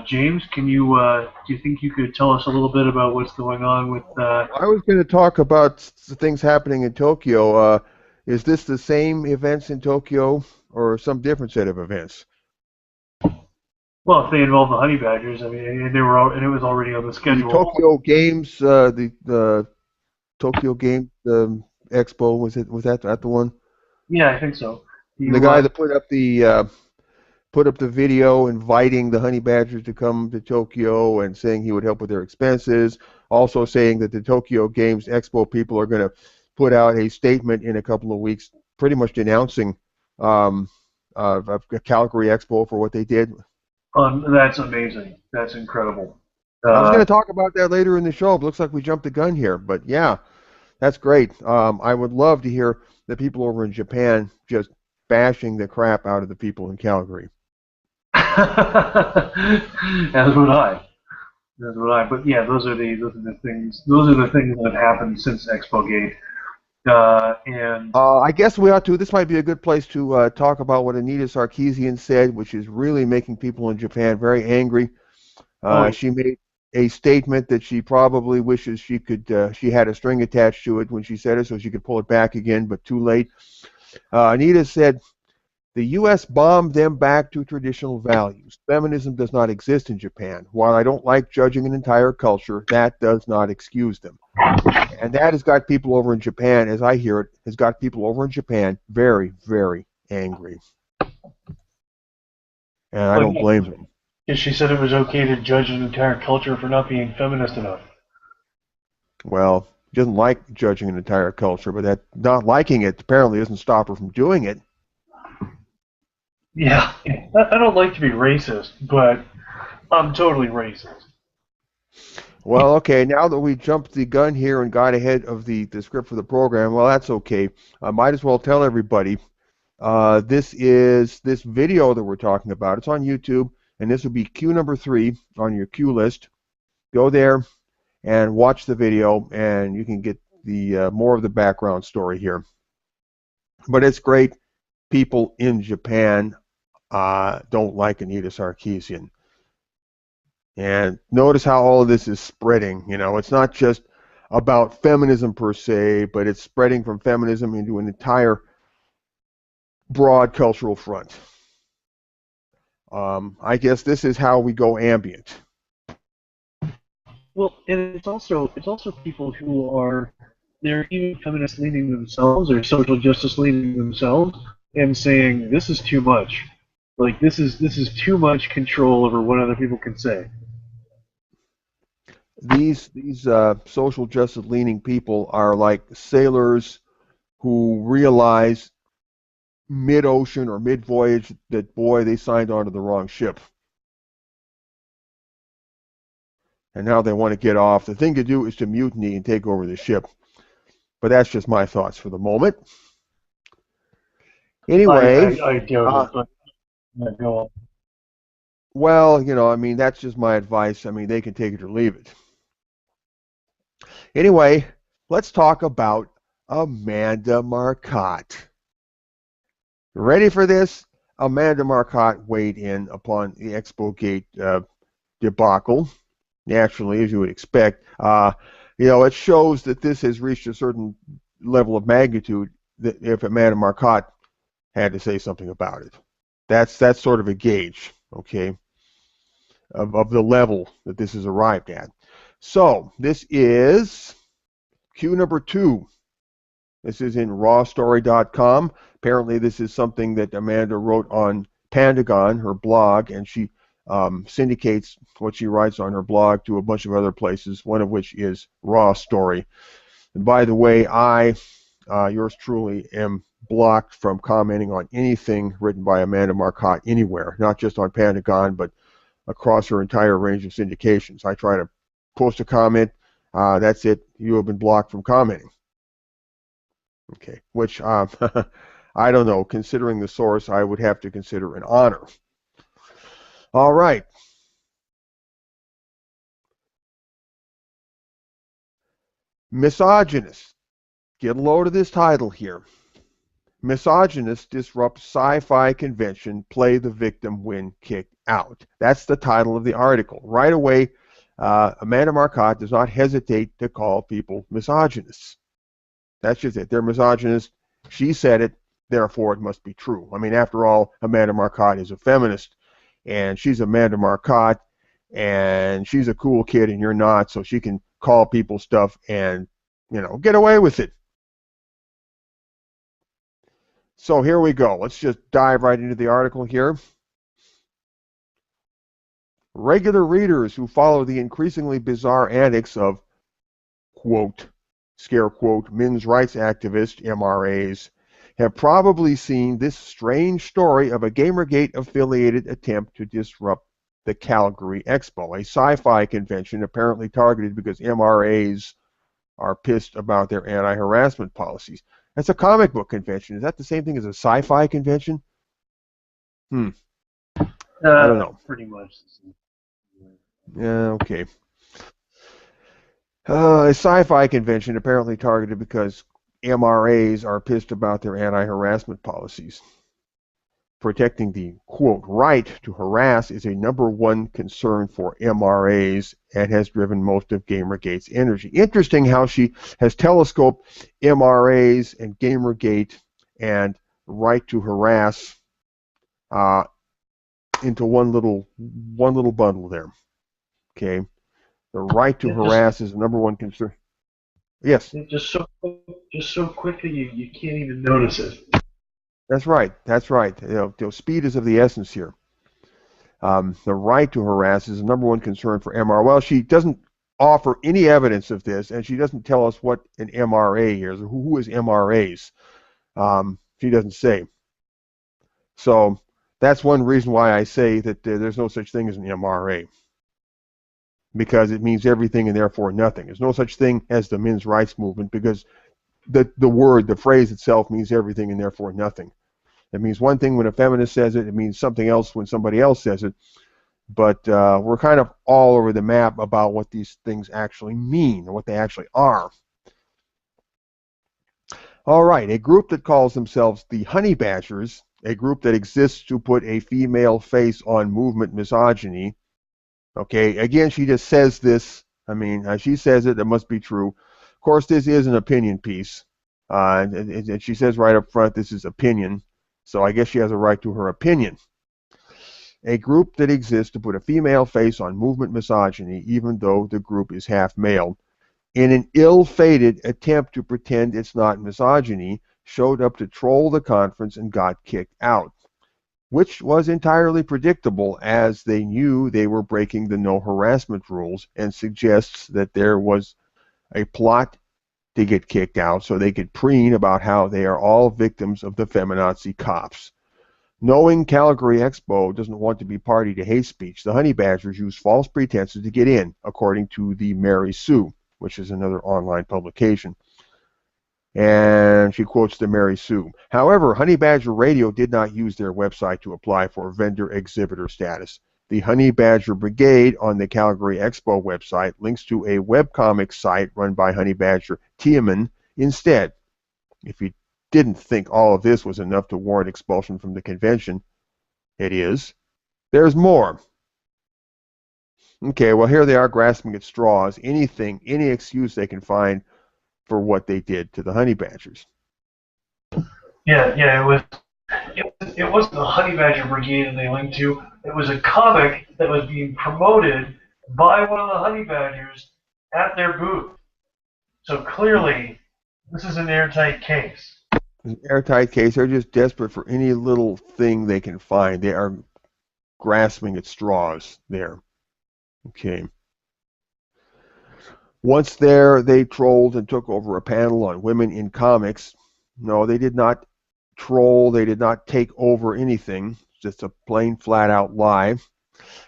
B: James, do you think you could tell us a little bit about what's going on with?
A: I was going to talk about the things happening in Tokyo. Is this the same events in Tokyo, or some different set of events?
B: Well, if they involve the Honey Badgers, I mean, and it was already on the schedule.
A: The Tokyo Games, the Tokyo Game Expo, was that the one?
B: Yeah, I think so.
A: The guy that put up the video inviting the Honey Badgers to come to Tokyo and saying he would help with their expenses, also saying that the Tokyo Games Expo people are going to put out a statement in a couple of weeks pretty much denouncing Calgary Expo for what they did.
B: That's amazing. That's incredible.
A: I was going
B: Uh,
A: to talk about that later in the show, but looks like we jumped the gun here. But yeah, that's great. I would love to hear the people over in Japan just bashing the crap out of the people in Calgary.
B: as would I. As would I. But yeah, those are the things. Those are the things that have happened since Expo Gate. And
A: I guess we ought to. This might be a good place to talk about what Anita Sarkeesian said, which is really making people in Japan very angry.
B: oh, yeah.
A: She made a statement that she probably wishes she had a string attached to it when she said it, so she could pull it back again, but too late. Anita said, "The U.S. bombed them back to traditional values. Feminism does not exist in Japan. While I don't like judging an entire culture, that does not excuse them." And that has got people over in Japan, as I hear it, has got people over in Japan very, very angry. And I
B: Well,
A: don't
B: yeah,
A: blame them.
B: because she said it was okay to judge an entire culture for not being feminist enough.
A: Well, she doesn't like judging an entire culture, but that not liking it apparently doesn't stop her from doing it.
B: Yeah, I don't like to be racist, but I'm totally racist.
A: Well, okay, now that we jumped the gun here and got ahead of the script for the program, well, that's okay. I might as well tell everybody this is this video that we're talking about. It's on YouTube, and this will be cue number 3 on your cue list. Go there and watch the video, and you can get the more of the background story here. But it's great. People in Japan don't like Anita Sarkeesian. And notice how all of this is spreading. You know, it's not just about feminism per se, but it's spreading from feminism into an entire broad cultural front. I guess this is how we go ambient.
B: Well, and it's also people who are they're even feminist leaning themselves or social justice leaning themselves and saying this is too much. Like this is too much control over what other people can say.
A: These social justice leaning people are like sailors who realize mid-ocean or mid-voyage that, boy, they signed on to the wrong ship. And now they want to get off. The thing to do is to mutiny and take over the ship. But that's just my thoughts for the moment. Anyway,
B: I doubt it, but go on.
A: well, you know, I mean, that's just my advice. I mean, they can take it or leave it. Anyway, let's talk about Amanda Marcotte. Ready for this? Amanda Marcotte weighed in upon the Expo Gate debacle. Naturally, as you would expect. You know, it shows that this has reached a certain level of magnitude that if Amanda Marcotte had to say something about it. That's sort of a gauge, okay, of the level that this has arrived at. So this is cue number 2. This is in rawstory.com. Apparently this is something that Amanda wrote on Pandagon, her blog, and she syndicates what she writes on her blog to a bunch of other places, one of which is Raw Story. And by the way, I, yours truly, am blocked from commenting on anything written by Amanda Marcotte anywhere, not just on Pandagon, but across her entire range of syndications. I try to post a comment, that's it, you have been blocked from commenting. Okay, which I don't know, considering the source, I would have to consider an honor. All right. Misogynist. Get a load of this title here. Misogynist disrupts sci-fi convention, play the victim when kicked out. That's the title of the article. Right away, Amanda Marcotte does not hesitate to call people misogynists. That's just it. They're misogynist. She said it, therefore it must be true. I mean, after all, Amanda Marcotte is a feminist, and she's Amanda Marcotte, and she's a cool kid, and you're not, so she can call people stuff and, you know, get away with it. So here we go. Let's just dive right into the article here. Regular readers who follow the increasingly bizarre antics of, quote, scare quote, men's rights activists, MRAs, have probably seen this strange story of a Gamergate-affiliated attempt to disrupt the Calgary Expo, a sci-fi convention apparently targeted because MRAs are pissed about their anti-harassment policies. That's a comic book convention. Is that the same thing as a sci-fi convention? I don't know.
B: Pretty much.
A: Yeah, okay. A sci-fi convention apparently targeted because MRAs are pissed about their anti-harassment policies. Protecting the, quote, right to harass is a #1 concern for MRAs and has driven most of Gamergate's energy. Interesting how she has telescoped MRAs and Gamergate and right to harass into one little bundle there. Okay, the right to harass is the #1 concern. Yes.
B: Just so quickly you can't even notice it.
A: That's right. That's right. Speed is of the essence here. The right to harass is the #1 concern for MRA. Well, she doesn't offer any evidence of this, and she doesn't tell us what an MRA is or who is MRAs. She doesn't say. So that's one reason why I say that there's no such thing as an MRA, because it means everything and therefore nothing. There's no such thing as the men's rights movement because the phrase itself means everything and therefore nothing. It means one thing when a feminist says it. It means something else when somebody else says it. But we're kind of all over the map about what these things actually mean and what they actually are. All right, a group that calls themselves the Honey Badgers, a group that exists to put a female face on movement misogyny. Okay, again, she just says this. I mean, she says it. It must be true. Of course, this is an opinion piece. And she says right up front, this is opinion. So I guess she has a right to her opinion. A group that exists to put a female face on movement misogyny, even though the group is half male, in an ill-fated attempt to pretend it's not misogyny, showed up to troll the conference and got kicked out, which was entirely predictable as they knew they were breaking the no harassment rules, and suggests that there was a plot to get kicked out so they could preen about how they are all victims of the feminazi cops. Knowing Calgary Expo doesn't want to be party to hate speech, the Honey Badgers use false pretenses to get in, according to the Mary Sue, which is another online publication. And she quotes the Mary Sue. However, Honey Badger Radio did not use their website to apply for vendor exhibitor status. The Honey Badger Brigade on the Calgary Expo website links to a webcomic site run by Honey Badger Tiemann instead. If you didn't think all of this was enough to warrant expulsion from the convention, it is. There's more. Okay, well, here they are grasping at straws. Anything, any excuse they can find for what they did to the Honey Badgers.
B: Yeah, it wasn't the Honey Badger Brigade that they linked to. It was a comic that was being promoted by one of the Honey Badgers at their booth. So clearly, this is an airtight case.
A: An airtight case. They're just desperate for any little thing they can find. They are grasping at straws there. Okay. Once there, they trolled and took over a panel on women in comics. No, they did not troll. They did not take over anything. It's just a plain, flat-out lie,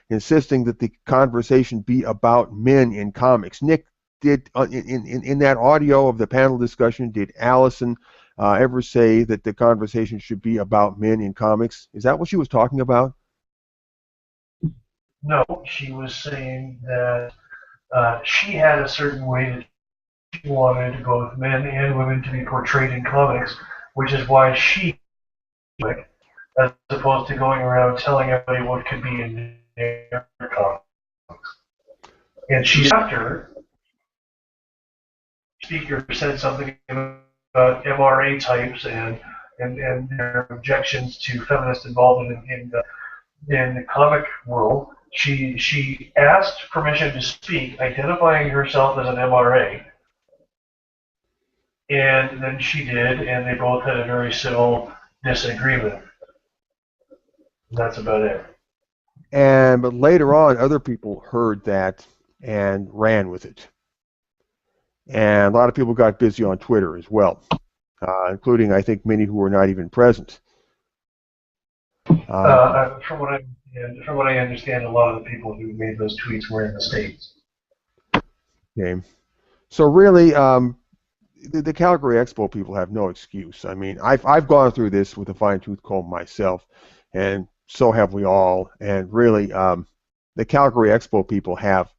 A: insisting that the conversation be about men in comics. Nick, did in that audio of the panel discussion, did Allison ever say that the conversation should be about men in comics? Is that what she was talking about?
B: No, she was saying that she had a certain way that she wanted both men and women to be portrayed in comics, which is why she, as opposed to going around telling everybody what could be in their comics. And after the speaker said something about MRA types and their objections to feminist involvement in the comic world, she asked permission to speak, identifying herself as an MRA. And then she did, and they both had a very civil disagreement. And that's about it.
A: But later on, other people heard that and ran with it. And a lot of people got busy on Twitter as well, including, I think, many who were not even present.
B: From what I'm And from what I understand, a lot of the people who made those tweets were in the States.
A: Okay. So really, the Calgary Expo people have no excuse. I mean, I've gone through this with a fine-tooth comb myself, and so have we all. And really, the Calgary Expo people have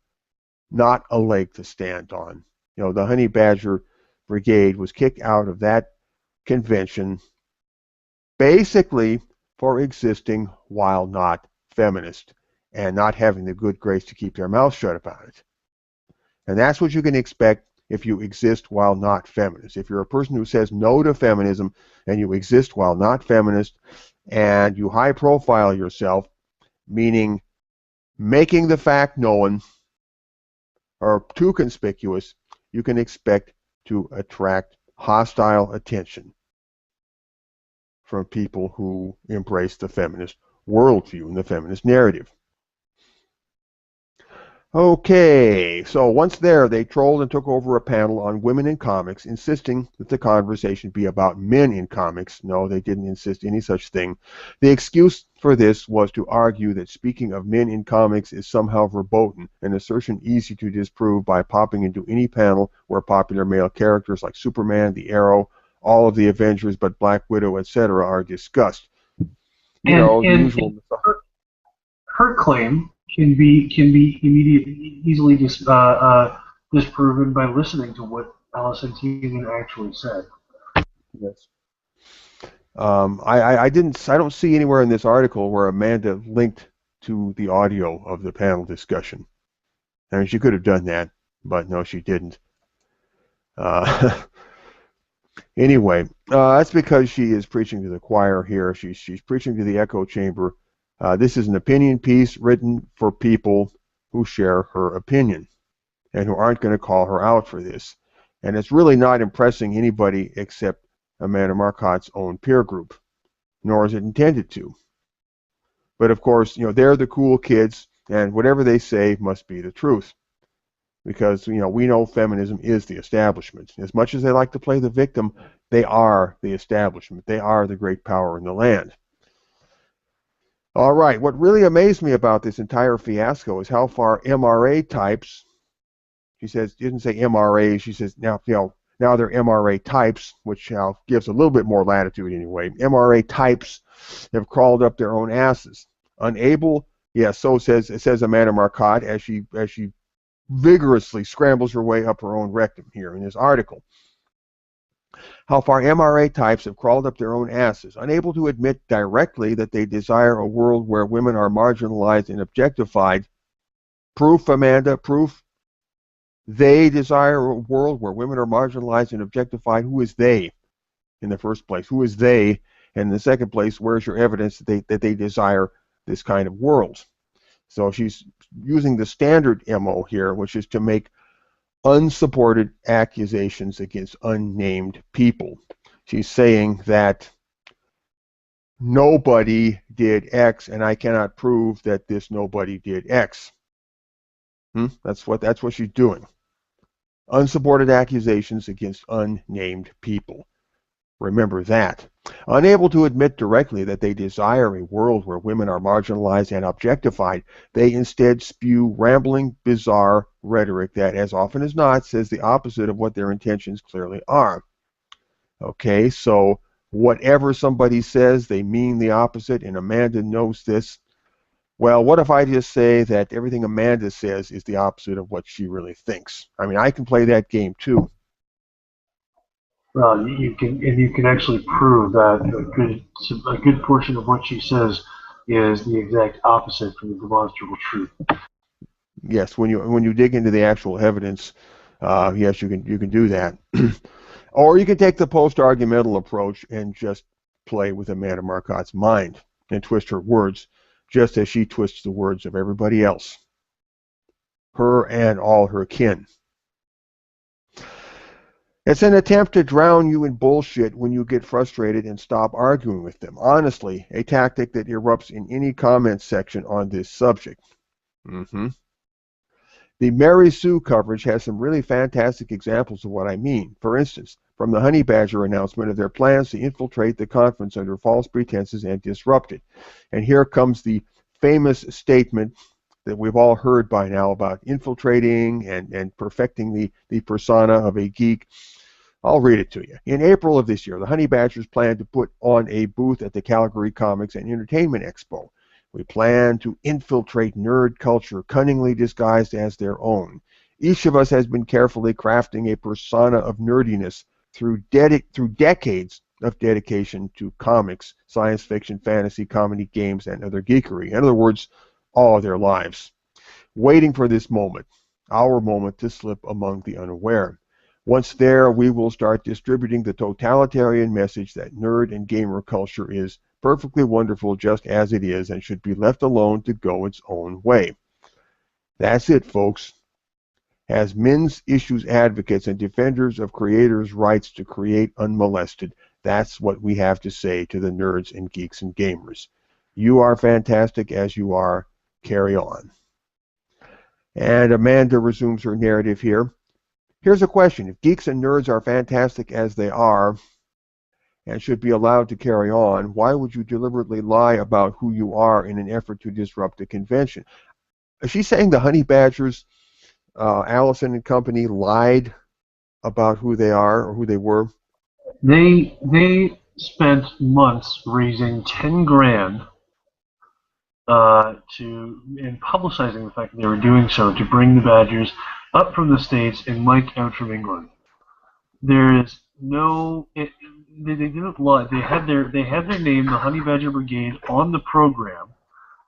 A: not a leg to stand on. You know, the Honey Badger Brigade was kicked out of that convention basically for existing while not feminist and not having the good grace to keep their mouth shut about it. And that's what you can expect if you exist while not feminist. If you're a person who says no to feminism and you exist while not feminist and you high profile yourself, meaning making the fact known or too conspicuous, you can expect to attract hostile attention from people who embrace the feminist worldview and the feminist narrative. Okay, so once there, they trolled and took over a panel on women in comics, insisting that the conversation be about men in comics. No, they didn't insist any such thing. The excuse for this was to argue that speaking of men in comics is somehow verboten, an assertion easy to disprove by popping into any panel where popular male characters like Superman, the Arrow, all of the Avengers but Black Widow, etc. are discussed. You know, the usual.
B: Her claim can be immediately easily disproven by listening to what Allison Tiemann actually said.
A: Yes. I don't see anywhere in this article where Amanda linked to the audio of the panel discussion. I mean, she could have done that, but no, she didn't. Anyway, that's because she is preaching to the choir here. She's preaching to the echo chamber. This is an opinion piece written for people who share her opinion and who aren't going to call her out for this. And it's really not impressing anybody except Amanda Marcotte's own peer group, nor is it intended to. But of course, you know, they're the cool kids, and whatever they say must be the truth. Because, you know, we know feminism is the establishment. As much as they like to play the victim, they are the establishment. They are the great power in the land. All right, what really amazed me about this entire fiasco is how far MRA types, she says, she didn't say MRA, she says now they're MRA types, which gives a little bit more latitude anyway. MRA types have crawled up their own asses. Unable, yes, so says Amanda Marcotte as she vigorously scrambles her way up her own rectum here in this article. How far MRA types have crawled up their own asses, unable to admit directly that they desire a world where women are marginalized and objectified. Proof, Amanda, proof. They desire a world where women are marginalized and objectified. Who is they in the first place? Who is they? And in the second place, where's your evidence that they desire this kind of world? So she's using the standard MO here, which is to make unsupported accusations against unnamed people. She's saying that nobody did X, and I cannot prove that this nobody did X. That's what she's doing. Unsupported accusations against unnamed people. Remember that. Unable to admit directly that they desire a world where women are marginalized and objectified, they instead spew rambling, bizarre rhetoric that, as often as not, says the opposite of what their intentions clearly are. Okay, so whatever somebody says, they mean the opposite, and Amanda knows this. Well, what if I just say that everything Amanda says is the opposite of what she really thinks? I mean, I can play that game too.
B: Well, you can actually prove that a good portion of what she says is the exact opposite from the demonstrable truth.
A: Yes, when you dig into the actual evidence, yes, you can do that. Or you can take the post-argumental approach and just play with Amanda Marcotte's mind and twist her words, just as she twists the words of everybody else, her and all her kin. It's an attempt to drown you in bullshit when you get frustrated and stop arguing with them. Honestly, a tactic that erupts in any comment section on this subject. The Mary Sue coverage has some really fantastic examples of what I mean. For instance, from the Honey Badger announcement of their plans to infiltrate the conference under false pretenses and disrupt it. And here comes the famous statement that we've all heard by now about infiltrating and perfecting the persona of a geek. I'll read it to you. In April of this year, the Honey Badgers plan to put on a booth at the Calgary Comics and Entertainment Expo. We plan to infiltrate nerd culture, cunningly disguised as their own. Each of us has been carefully crafting a persona of nerdiness through decades of dedication to comics, science fiction, fantasy, comedy, games, and other geekery. In other words, all of their lives. Waiting for this moment, our moment, to slip among the unaware. Once there, we will start distributing the totalitarian message that nerd and gamer culture is perfectly wonderful just as it is and should be left alone to go its own way. That's it, folks. As men's issues advocates and defenders of creators' rights to create unmolested, that's what we have to say to the nerds and geeks and gamers. You are fantastic as you are. Carry on. And Amanda resumes her narrative here. Here's a question. If geeks and nerds are fantastic as they are and should be allowed to carry on, why would you deliberately lie about who you are in an effort to disrupt the convention? Is she saying the Honey Badgers, Allison and company, lied about who they are or who they were?
B: They spent months raising 10 grand in publicizing the fact that they were doing so to bring the Badgers up from the States and Mike out from England. There is no, they didn't lie. They had their name, the Honey Badger Brigade, on the program.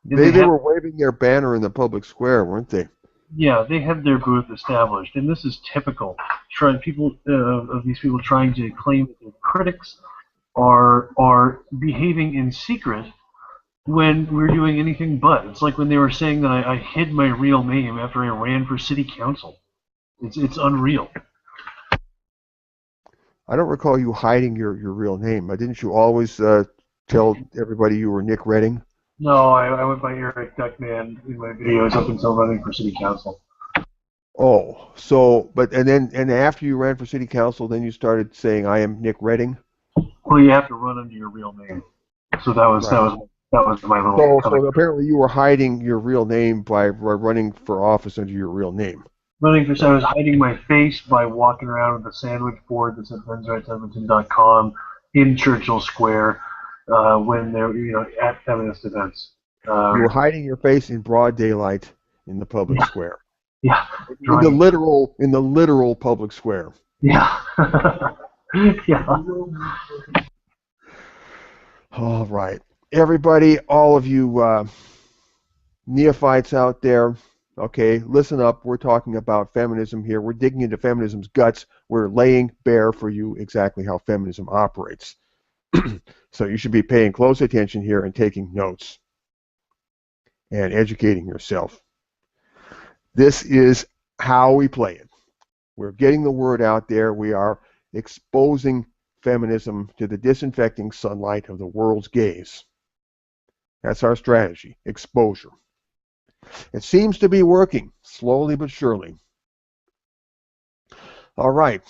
A: They were waving their banner in the public square, weren't they?
B: Yeah, they had their booth established, and this is typical. Of these people trying to claim that their critics are behaving in secret when we're doing anything but. It's like when they were saying that I hid my real name after I ran for city council. It's unreal.
A: I don't recall you hiding your real name. Didn't you always tell everybody you were Nick Redding?
B: No, I went by Eric Duckman in my videos up until running for city council.
A: Oh, so and after you ran for city council, then you started saying I am Nick Redding?
B: Well, you have to run under your real name. So that was my little.
A: So apparently you were hiding your real name by running for office under your real name.
B: I was hiding my face by walking around with a sandwich board that said vanguardreport.com in Churchill Square when they're at feminist events.
A: You were hiding your face in broad daylight in the public square.
B: Yeah.
A: In the literal public square.
B: Yeah. Yeah.
A: All right. Everybody, all of you neophytes out there, okay, listen up. We're talking about feminism here. We're digging into feminism's guts. We're laying bare for you exactly how feminism operates. So you should be paying close attention here and taking notes and educating yourself. This is how we play it. We're getting the word out there. We are exposing feminism to the disinfecting sunlight of the world's gaze. That's our strategy, exposure. It seems to be working, slowly but surely. All right.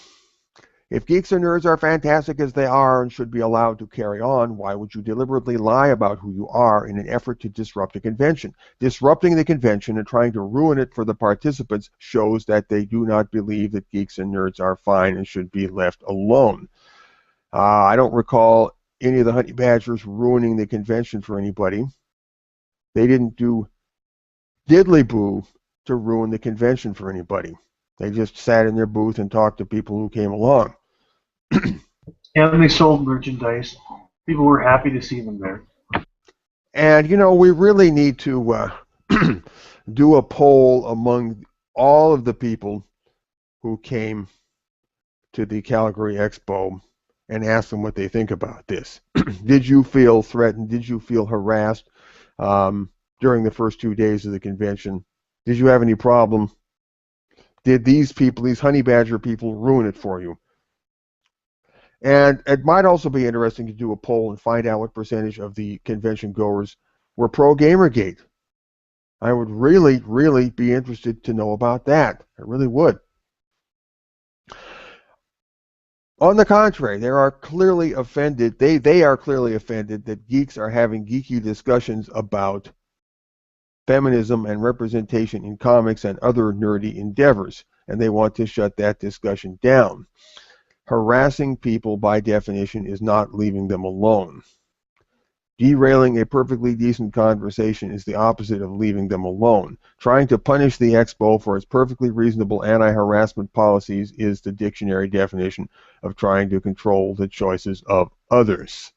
A: If geeks and nerds are fantastic as they are and should be allowed to carry on, why would you deliberately lie about who you are in an effort to disrupt a convention? Disrupting the convention and trying to ruin it for the participants shows that they do not believe that geeks and nerds are fine and should be left alone. I don't recall any of the Honey Badgers ruining the convention for anybody. They didn't do diddly-boo to ruin the convention for anybody. They just sat in their booth and talked to people who came along.
B: And they sold merchandise. People were happy to see them there.
A: And, we really need to do a poll among all of the people who came to the Calgary Expo and ask them what they think about this. Did you feel threatened? Did you feel harassed during the first 2 days of the convention? Did you have any problem? Did these people, these Honey Badger people, ruin it for you? And it might also be interesting to do a poll and find out what percentage of the convention goers were pro-Gamergate. I would really, really be interested to know about that. I really would. On the contrary, they are clearly offended. They are clearly offended that geeks are having geeky discussions about feminism and representation in comics and other nerdy endeavors, and they want to shut that discussion down. Harassing people, by definition, is not leaving them alone. Derailing a perfectly decent conversation is the opposite of leaving them alone. Trying to punish the expo for its perfectly reasonable anti-harassment policies is the dictionary definition of trying to control the choices of others.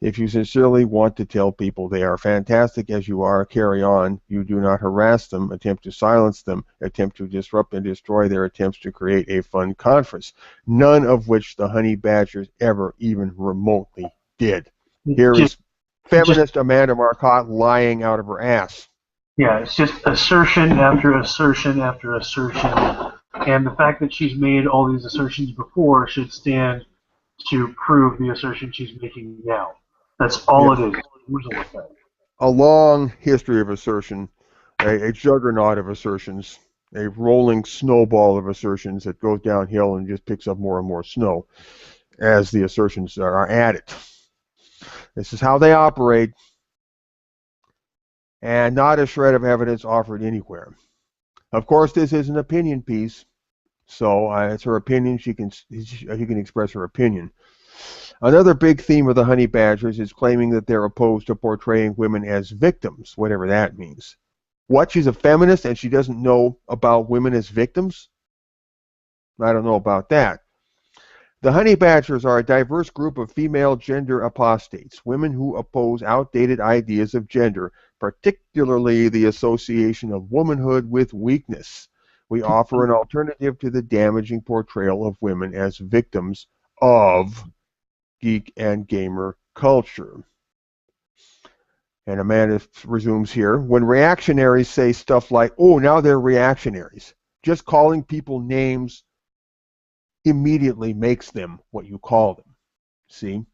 A: If you sincerely want to tell people they are fantastic as you are, carry on. You do not harass them, attempt to silence them, attempt to disrupt and destroy their attempts to create a fun conference, none of which the Honey Badgers ever even remotely did. Here is feminist Amanda Marcotte lying out of her ass.
B: Yeah, it's just assertion after assertion after assertion, and the fact that she's made all these assertions before should stand to prove the assertion she's making now. That's all it is.
A: A long history of assertion, a juggernaut of assertions, a rolling snowball of assertions that goes downhill and just picks up more and more snow as the assertions are added. This is how they operate, and not a shred of evidence offered anywhere. Of course, this is an opinion piece, so it's her opinion. She can express her opinion. Another big theme of the Honey Badgers is claiming that they're opposed to portraying women as victims, whatever that means. What, she's a feminist and she doesn't know about women as victims? I don't know about that. The Honey Badgers are a diverse group of female gender apostates, women who oppose outdated ideas of gender, particularly the association of womanhood with weakness. We offer an alternative to the damaging portrayal of women as victims of geek and gamer culture. And Amanda resumes here. When reactionaries say stuff like, oh, now they're reactionaries, just calling people names immediately makes them what you call them. See?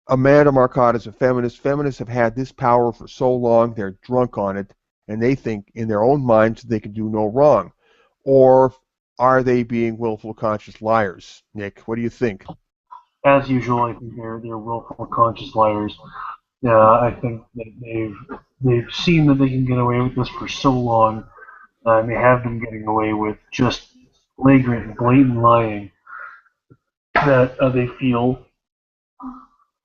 A: Amanda Marcotte is a feminist. Feminists have had this power for so long, they're drunk on it, and they think in their own minds they can do no wrong. Or are they being willful conscious liars? Nick, what do you think?
B: As usual, I think they're willful conscious liars. I think that they've seen that they can get away with this for so long, and they have been getting away with just flagrant, blatant lying that they feel.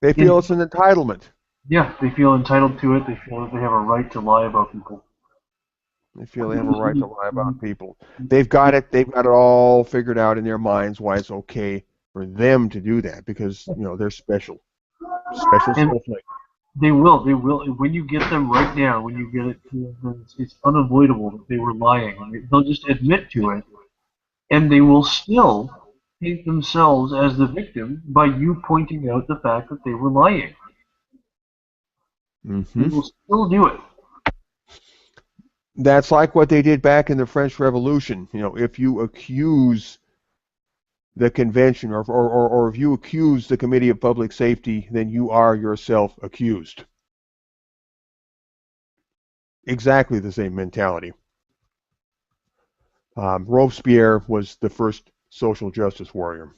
A: They feel it's an entitlement.
B: Yeah, they feel entitled to it. They feel that they have a right to lie about people.
A: They feel they have a right to lie about people. They've got it all figured out in their minds why it's okay for them to do that, because they're special snowflake.
B: They will when you get them right down, when you get it, it's unavoidable that they were lying. They'll just admit to it, and they will still paint themselves as the victim by you pointing out the fact that they were lying.
A: Mm-hmm.
B: They will still do it.
A: That's like what they did back in the French Revolution. If you accuse the convention or if you accuse the Committee of Public Safety, then you are yourself accused. Exactly the same mentality. Robespierre was the first social justice warrior.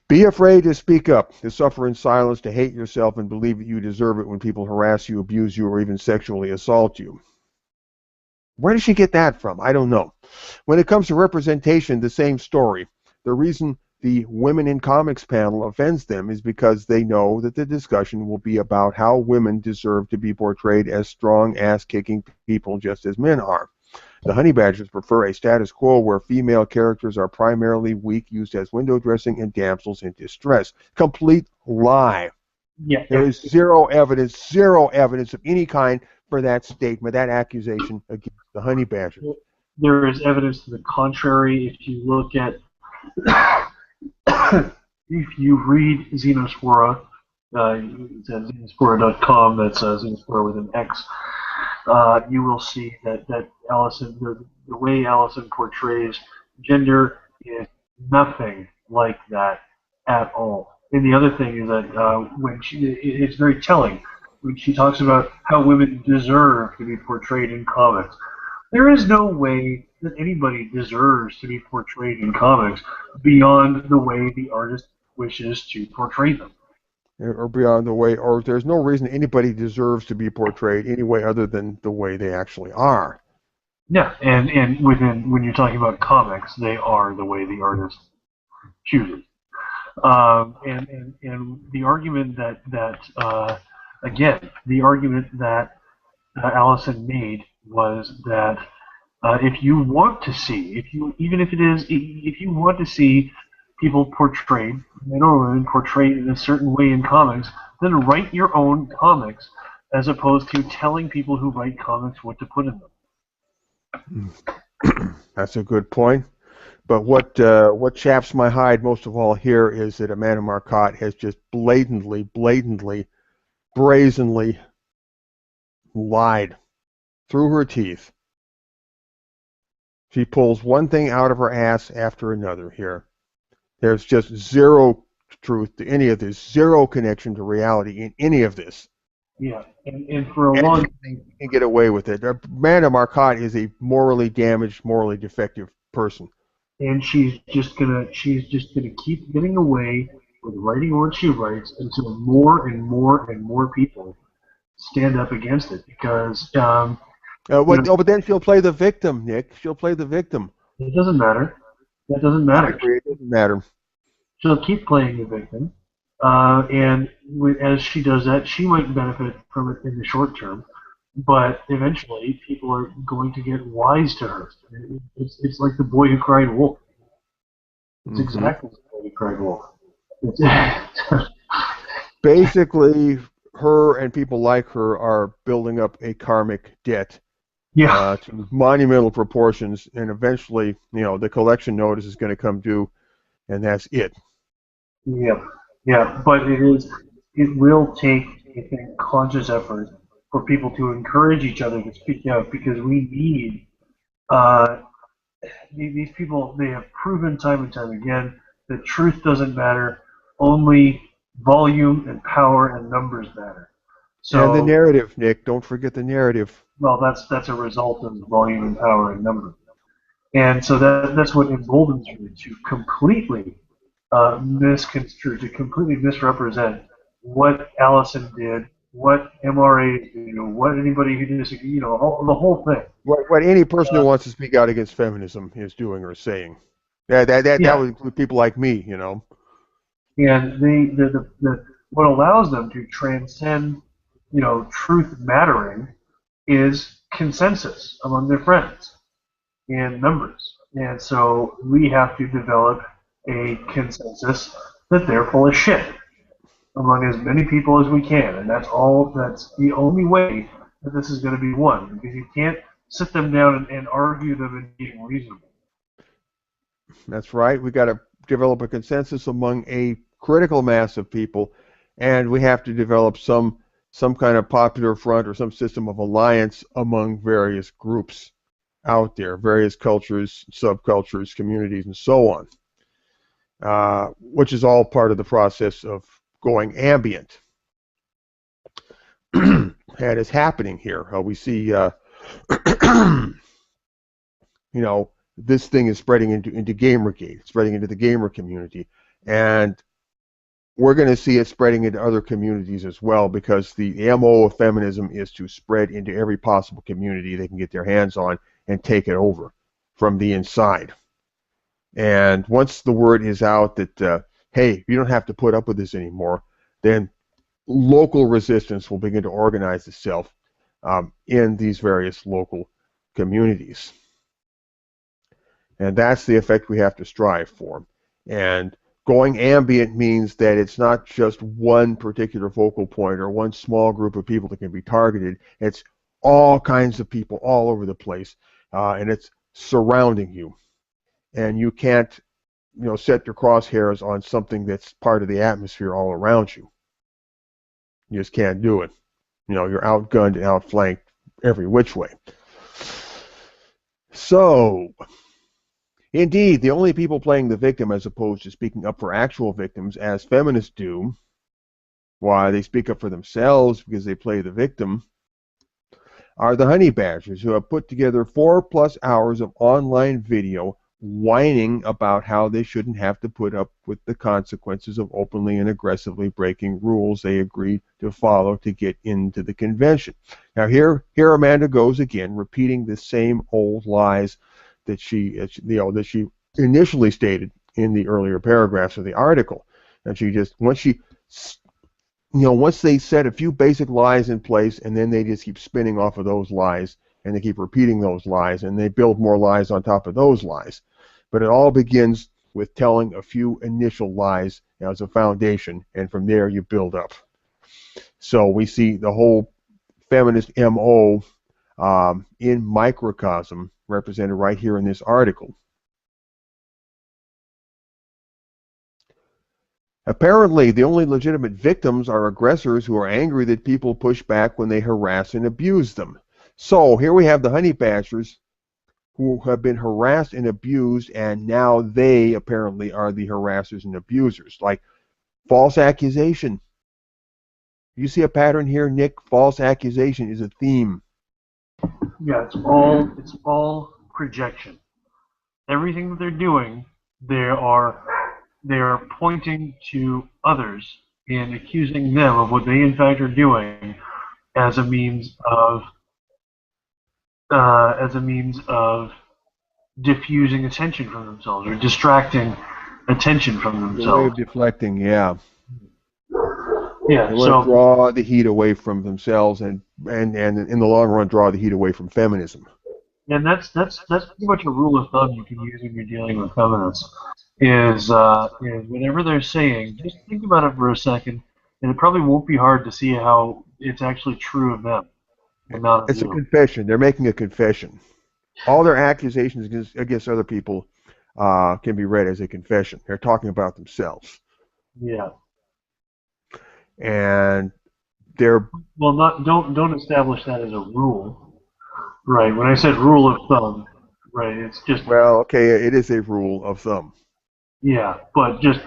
A: Be afraid to speak up, to suffer in silence, to hate yourself and believe that you deserve it when people harass you, abuse you, or even sexually assault you. Where did she get that from? I don't know. When it comes to representation, the same story. The reason the Women in Comics panel offends them is because they know that the discussion will be about how women deserve to be portrayed as strong, ass-kicking people just as men are. The Honey Badgers prefer a status quo where female characters are primarily weak, used as window dressing, and damsels in distress. Complete lie.
B: Yeah.
A: There is zero evidence of any kind for that statement, that accusation against the Honey Badgers.
B: There is evidence to the contrary. If you look at, if you read Xenospora, it's at xenospora.com, that's Xenospora with an X, you will see that Allison, the way Allison portrays gender is nothing like that at all. And the other thing is that when it's very telling when she talks about how women deserve to be portrayed in comics. There is no way that anybody deserves to be portrayed in comics beyond the way the artist wishes to portray them.
A: or beyond the way, or there's no reason anybody deserves to be portrayed any way other than the way they actually are.
B: Yeah, and when you're talking about comics, they are the way the artist chooses. And the argument that again, the argument that Allison made was that if you want to see, if you want to see people portrayed, men or women portrayed in a certain way in comics, then write your own comics, as opposed to telling people who write comics what to put in them.
A: That's a good point. But what chaps my hide most of all here is that Amanda Marcotte has just blatantly, brazenly lied through her teeth. She pulls one thing out of her ass after another here. There's just zero truth to any of this, zero connection to reality in any of this.
B: Yeah, and for a long time,
A: you can get away with it. Amanda Marcotte is a morally damaged, morally defective person.
B: And she's just gonna keep getting away with writing what she writes until more and more and more people stand up against it, because
A: but then she'll play the victim, Nick. She'll play the victim.
B: it doesn't matter. That doesn't matter.
A: I agree. It doesn't matter.
B: She'll keep playing the victim, and as she does that, she might benefit from it in the short term, but eventually people are going to get wise to her. It's like the boy who cried wolf. It's exactly the boy who cried wolf.
A: Basically, her and people like her are building up a karmic debt to monumental proportions, and eventually, the collection notice is going to come due, and that's it.
B: Yeah, but it will take, I think, conscious effort for people to encourage each other to speak out, because we need these people. They have proven time and time again that truth doesn't matter, only volume and power and numbers matter. So,
A: and the narrative, Nick, don't forget the narrative.
B: Well, that's a result of volume and power and numbers. And so that's what emboldens you to completely misconstrue, to completely misrepresent what Allison did, what MRAs do, what anybody who disagrees, the whole thing.
A: What any person who wants to speak out against feminism is doing or saying. That would include people like me,
B: And what allows them to transcend, truth mattering, is consensus among their friends and members. And so we have to develop a consensus that they're full of shit among as many people as we can. And that's the only way that this is going to be won, because you can't sit them down and argue them and being reasonable.
A: That's right. We got to develop a consensus among a critical mass of people, and we have to develop some kind of popular front or some system of alliance among various groups out there, various cultures, subcultures, communities, and so on, which is all part of the process of going ambient. And it's happening here. We see, this thing is spreading into Gamergate, spreading into the gamer community, and we're going to see it spreading into other communities as well, because the MO of feminism is to spread into every possible community they can get their hands on and take it over from the inside. And once the word is out that, hey, you don't have to put up with this anymore, then local resistance will begin to organize itself in these various local communities. And that's the effect we have to strive for. And going ambient means that it's not just one particular focal point or one small group of people that can be targeted. It's all kinds of people all over the place, and it's surrounding you. And you can't, set your crosshairs on something that's part of the atmosphere all around you. You just can't do it. You're outgunned and outflanked every which way. So, indeed, the only people playing the victim as opposed to speaking up for actual victims, as feminists do, why they speak up for themselves because they play the victim, are the honey badgers, who have put together 4+ hours of online video whining about how they shouldn't have to put up with the consequences of openly and aggressively breaking rules they agreed to follow to get into the convention. Now here Amanda goes again, repeating the same old lies that she initially stated in the earlier paragraphs of the article. And she just once they set a few basic lies in place, and then they just keep spinning off of those lies, and they keep repeating those lies, and they build more lies on top of those lies. But it all begins with telling a few initial lies as a foundation, and from there you build up. So we see the whole feminist MO in microcosm represented right here in this article. Apparently, the only legitimate victims are aggressors who are angry that people push back when they harass and abuse them. So here we have the honey badgers who have been harassed and abused, and now they apparently are the harassers and abusers. Like false accusation. You see a pattern here, Nick? False accusation is a theme.
B: Yeah, it's all projection. Everything that they're doing, they are pointing to others and accusing them of what they in fact are doing as a means of diffusing attention from themselves or distracting attention from themselves.
A: The way of deflecting, yeah.
B: Yeah,
A: they want to draw the heat away from themselves and in the long run draw the heat away from feminism.
B: And that's pretty much a rule of thumb you can use when you're dealing with feminists. Is whatever they're saying, just think about it for a second, and it probably won't be hard to see how it's actually true of them. And not of
A: it's
B: you.
A: A confession. They're making a confession. All their accusations against other people can be read as a confession. They're talking about themselves.
B: Yeah.
A: And they're
B: don't establish that as a rule, right? When I said rule of thumb, right? It's just
A: okay. It is a rule of thumb.
B: Yeah, but just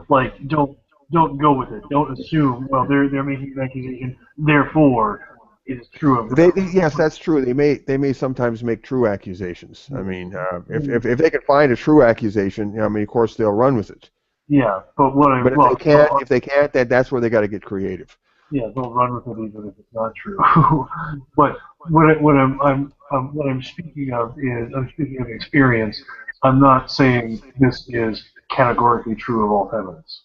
B: like don't go with it. Don't assume. Well, they're making an accusation, therefore it is true of them.
A: Yes, that's true. They may sometimes make true accusations. I mean, if they can find a true accusation, of course they'll run with it.
B: Yeah, but
A: if they can't, then that's where they got to get creative.
B: Yeah, they'll run with it even if it's not true. But what I'm speaking of is I'm speaking of experience. I'm not saying this is categorically true of all feminists.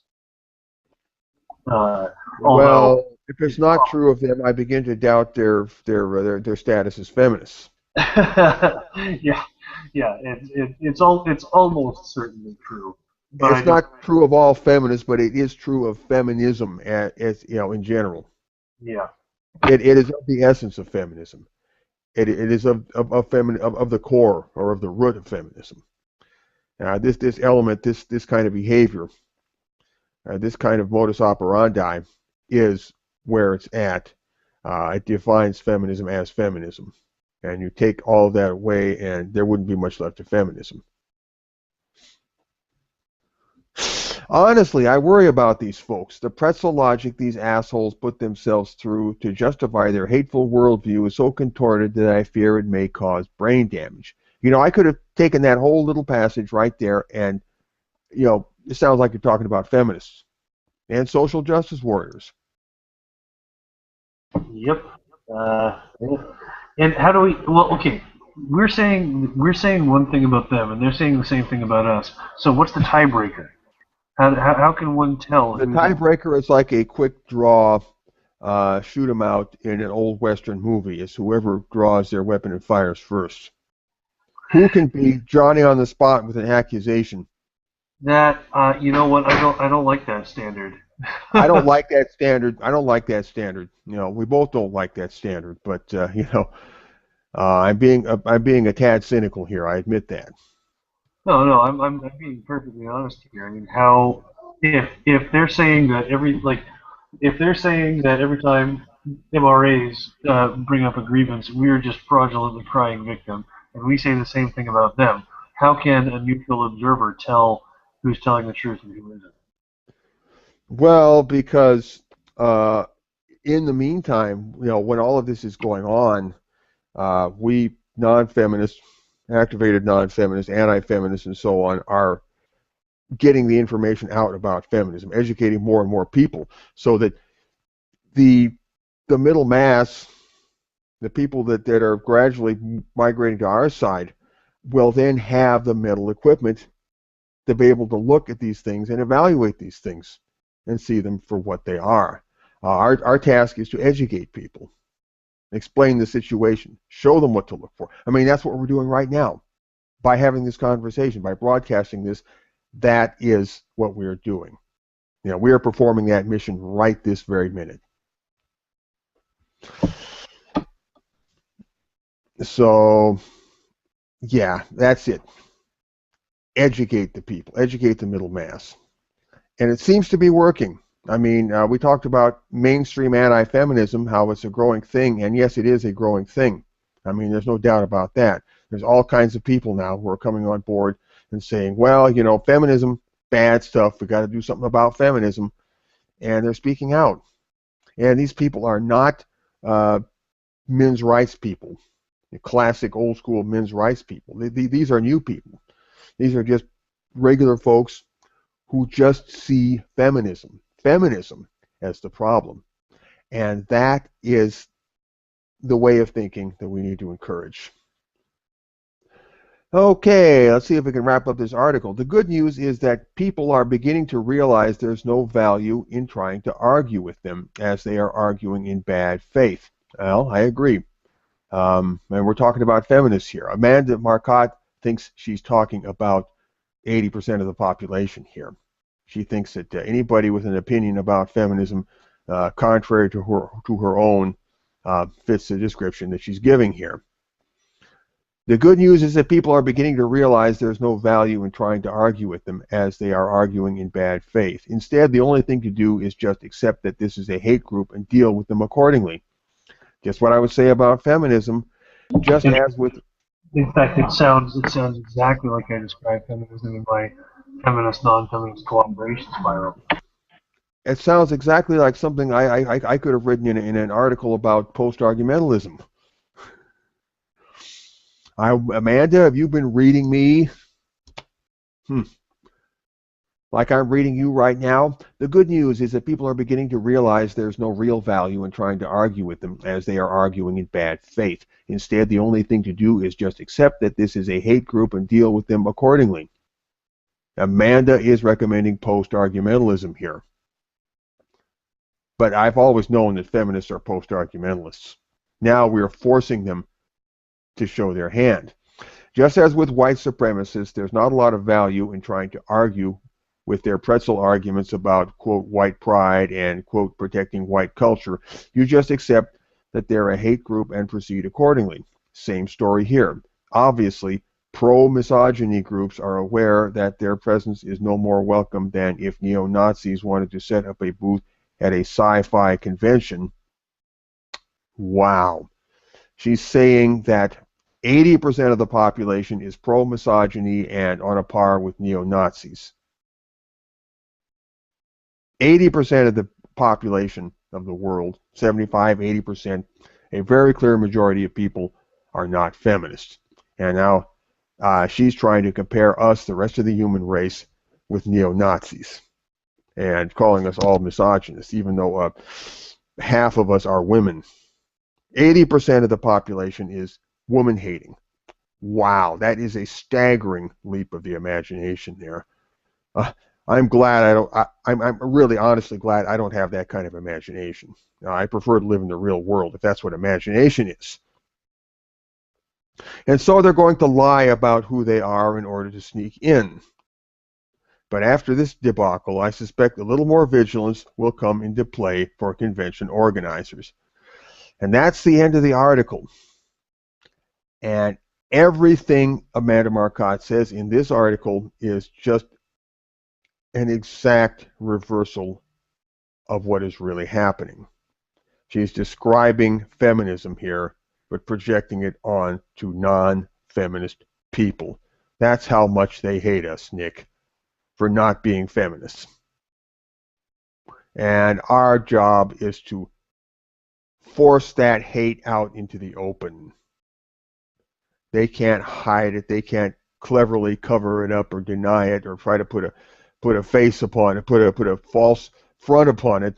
A: Well, if it's not true of them, I begin to doubt their status as feminists.
B: yeah, it's almost certainly true. But
A: it's not true of all feminists, but it is true of feminism, as in general.
B: Yeah.
A: It is of the essence of feminism. It is of the core or of the root of feminism. This element, this kind of behavior, this kind of modus operandi, is where it's at. It defines feminism as feminism, and you take all of that away, and there wouldn't be much left of feminism. Honestly, I worry about these folks. The pretzel logic these assholes put themselves through to justify their hateful worldview is so contorted that I fear it may cause brain damage. I could have taken that whole little passage right there and, it sounds like you're talking about feminists and social justice warriors.
B: Yep. And how do we? Well, okay. We're saying one thing about them, and they're saying the same thing about us. So what's the tiebreaker? How can one tell?
A: The tiebreaker is like a quick draw, shoot 'em out in an old Western movie. It's whoever draws their weapon and fires first. Who can be Johnny on the spot with an accusation?
B: That you know what? I don't like that standard.
A: I don't like that standard. We both don't like that standard. But I'm being a tad cynical here. I admit that.
B: No, I'm being perfectly honest here. I mean, how if they're saying that every time MRAs bring up a grievance, we're just fraudulently crying victim, and we say the same thing about them, how can a neutral observer tell who's telling the truth and who isn't?
A: Well, because in the meantime, when all of this is going on, we non-feminists, activated non-feminists, anti-feminists, and so on are getting the information out about feminism, educating more and more people, so that the middle mass, the people that are gradually migrating to our side, will then have the mental equipment to be able to look at these things and evaluate these things and see them for what they are. Our task is to educate people, explain the situation, show them what to look for. I mean, that's what we're doing right now by having this conversation, by broadcasting this. That is what we're doing. You know, we are performing that mission right this very minute. So, yeah, that's it. Educate the people, educate the middle mass. And it seems to be working. I mean, we talked about mainstream anti-feminism, how it's a growing thing, and yes, it is a growing thing. I mean, there's no doubt about that. There's all kinds of people now who are coming on board and saying, well, you know, feminism, bad stuff, we got to do something about feminism, and they're speaking out. And these people are not men's rights people, the classic old school men's rights people. These are new people. These are just regular folks who just see feminism as the problem. And that is the way of thinking that we need to encourage. Okay, let's see if we can wrap up this article. The good news is that people are beginning to realize there's no value in trying to argue with them, as they are arguing in bad faith. Well, I agree. And we're talking about feminists here. Amanda Marcotte thinks she's talking about 80% of the population here. She thinks that anybody with an opinion about feminism, contrary to her own, fits the description that she's giving here. The good news is that people are beginning to realize there's no value in trying to argue with them, as they are arguing in bad faith. Instead, the only thing to do is just accept that this is a hate group and deal with them accordingly. Just what I would say about feminism, just as with...
B: In fact, it sounds exactly like I described feminism in my feminist non-feminist collaboration spiral.
A: It sounds exactly like something I could have written in an article about post-argumentalism. Amanda, have you been reading me? Like I'm reading you right now? The good news is that people are beginning to realize there's no real value in trying to argue with them, as they are arguing in bad faith. Instead, the only thing to do is just accept that this is a hate group and deal with them accordingly. Amanda is recommending post-argumentalism here. But I've always known that feminists are post-argumentalists. Now we're forcing them to show their hand. Just as with white supremacists, there's not a lot of value in trying to argue with their pretzel arguments about, quote, white pride and, quote, protecting white culture. You just accept that they're a hate group and proceed accordingly. Same story here. Obviously, pro-misogyny groups are aware that their presence is no more welcome than if neo-Nazis wanted to set up a booth at a sci-fi convention. Wow. She's saying that 80% of the population is pro-misogyny and on a par with neo-Nazis. 80% of the population of the world, 75, 80%, a very clear majority of people are not feminists. And now she's trying to compare us, the rest of the human race, with neo-Nazis and calling us all misogynists, even though half of us are women. 80% of the population is woman-hating. Wow, that is a staggering leap of the imagination there. I'm glad I don't. I'm really honestly glad I don't have that kind of imagination. I prefer to live in the real world, if that's what imagination is. And so they're going to lie about who they are in order to sneak in. But after this debacle, I suspect a little more vigilance will come into play for convention organizers. And that's the end of the article. And everything Amanda Marcotte says in this article is just an exact reversal of what is really happening. She's describing feminism here, but projecting it on to non-feminist people. That's how much they hate us, Nick, for not being feminists. And our job is to force that hate out into the open. They can't hide it. They can't cleverly cover it up or deny it or try to put a face upon it, put a false front upon it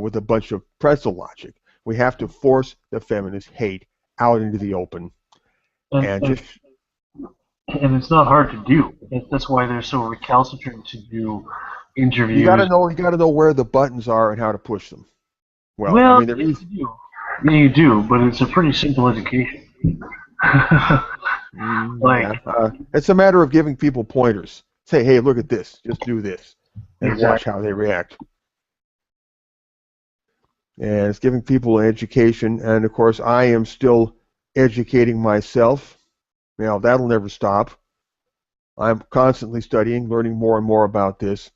A: with a bunch of pretzel logic. We have to force the feminist hate out into the open
B: and
A: and
B: and,
A: just
B: and it's not hard to do. That's why they're so recalcitrant to do
A: you got to
B: interviews.
A: know where the buttons are and how to push them. Well, I
B: Well,
A: mean, they're
B: yes,
A: easy.
B: you do. Yeah, you do, but it's a pretty simple education. Like,
A: Yeah, it's a matter of giving people pointers. Say, hey, look at this. Just do this, and watch
B: exactly.
A: how they react. And it's giving people an education. And of course, I am still educating myself. That'll never stop. I'm constantly studying, learning more and more about this.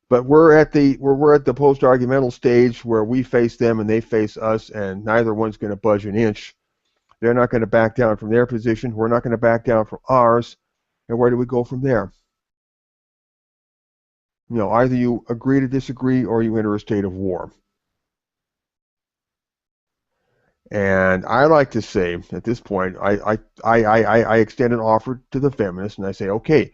A: But we're at the post-argumental stage where we face them and they face us, and neither one's going to budge an inch. They're not going to back down from their position. We're not going to back down from ours. And where do we go from there? Either you agree to disagree or you enter a state of war. And I like to say at this point, I extend an offer to the feminists, and I say, okay,